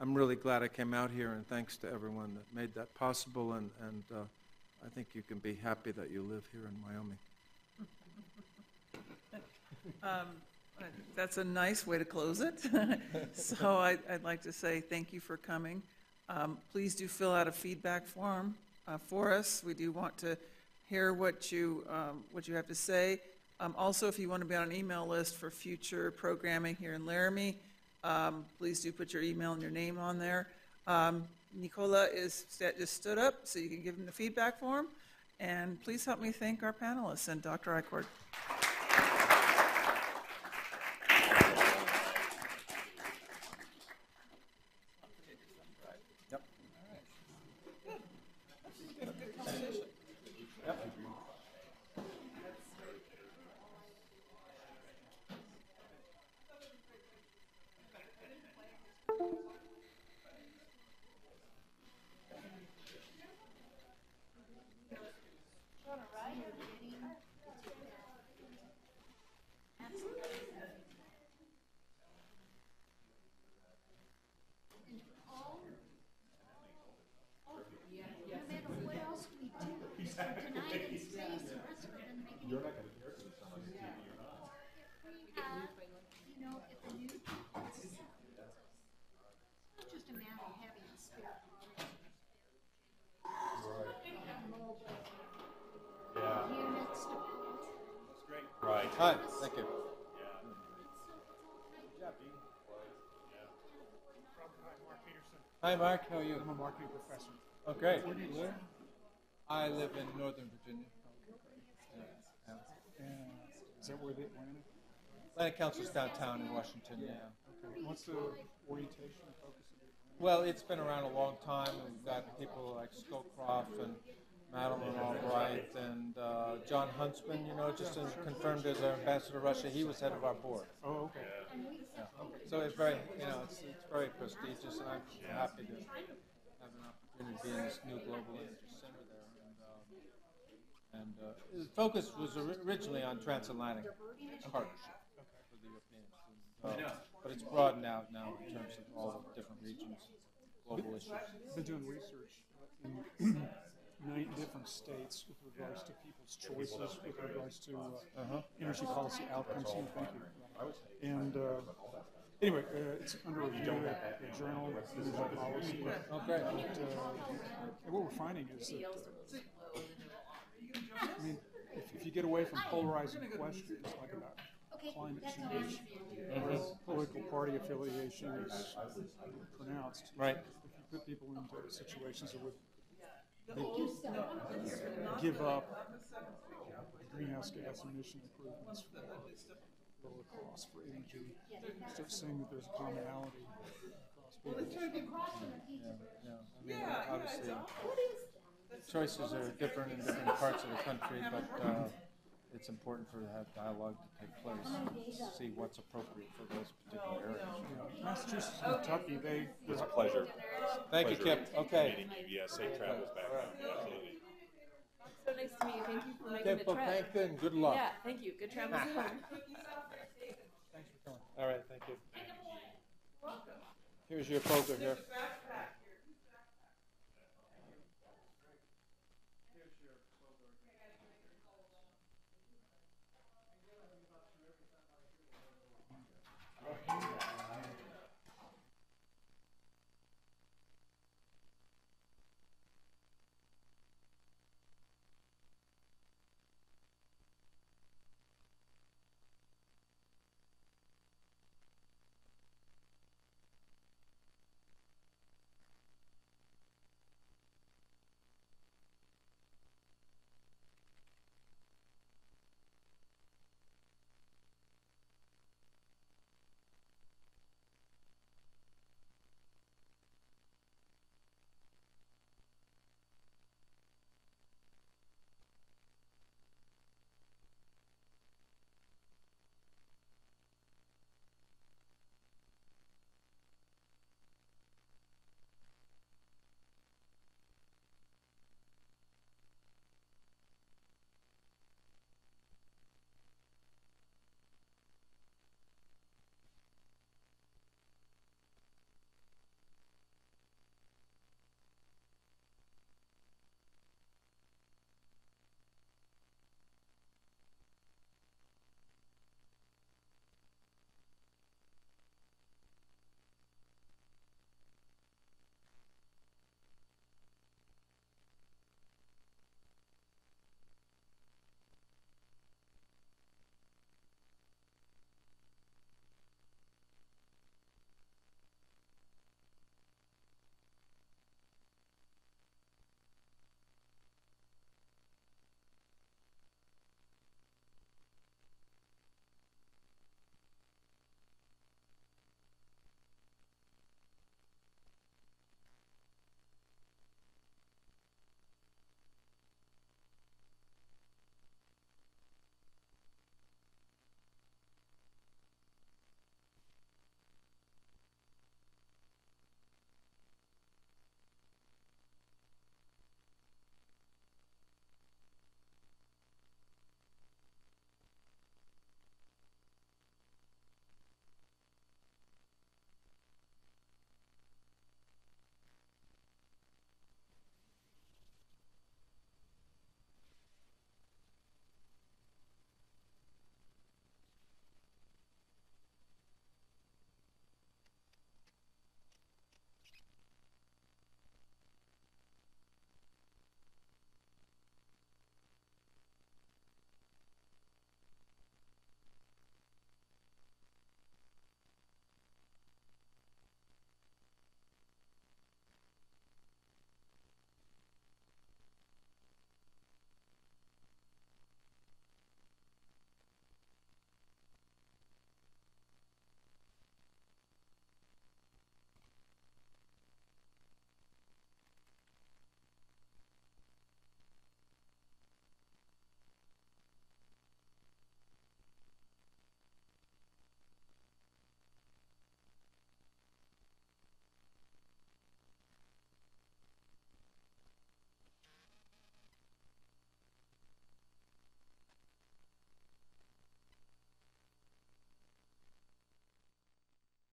I'm really glad I came out here, and thanks to everyone that made that possible, and I think you can be happy that you live here in Wyoming. That's a nice way to close it. So I'd like to say thank you for coming. Please do fill out a feedback form for us. We do want to hear what you have to say. Also, if you want to be on an email list for future programming here in Laramie, please do put your email and your name on there. Nicola just stood up, so you can give him the feedback form. And please help me thank our panelists and Dr. Ichord. Right. Hi, thank you. Hi, Mark. How are you? I'm a marketing professor. Oh, great. Where do you live? I live in Northern Virginia. And is that where the Atlanta? Atlantic Council's downtown in Washington, yeah. Okay. What's the orientation and focus of the Atlanta? Well, it's been around a long time, and we've got people like Scowcroft and Madeline Albright and John Huntsman, you know, just confirmed as our ambassador to Russia. He was head of our board. Oh, okay. Yeah. So it's very, you know, it's very prestigious, and I'm happy to have an opportunity to be in this new global energy center there. And the focus was originally on transatlantic partnership for the Europeans. But it's broadened out now in terms of all the different regions, global issues. I've been doing research in 9 different states with regards to people's choices, with regards to energy policy outcomes. Thank you. And anyway, it's under review at the Journal of Energy Policy. Okay. And what we're finding is that, I mean, if you get away from polarizing questions like about climate change, where political party affiliation is pronounced, Right. if you put people into situations that would give up greenhouse gas emission improvements for lower costs for energy, start saying that there's a commonality across people. I mean, obviously, choices are different in different parts of the country, but it's important for that dialogue to take place, see what's appropriate for those particular areas. Yeah. Massachusetts and Kentucky, It was a pleasure. Thank you, Kip. Okay. Meeting you. Yeah, safe travels back home. Absolutely. So nice to meet you. Thank you for making Kip, the well, trip. thank you and good luck. Yeah, thank you. Good travels home. Thanks for coming. All right, thank you. Here's your folder here.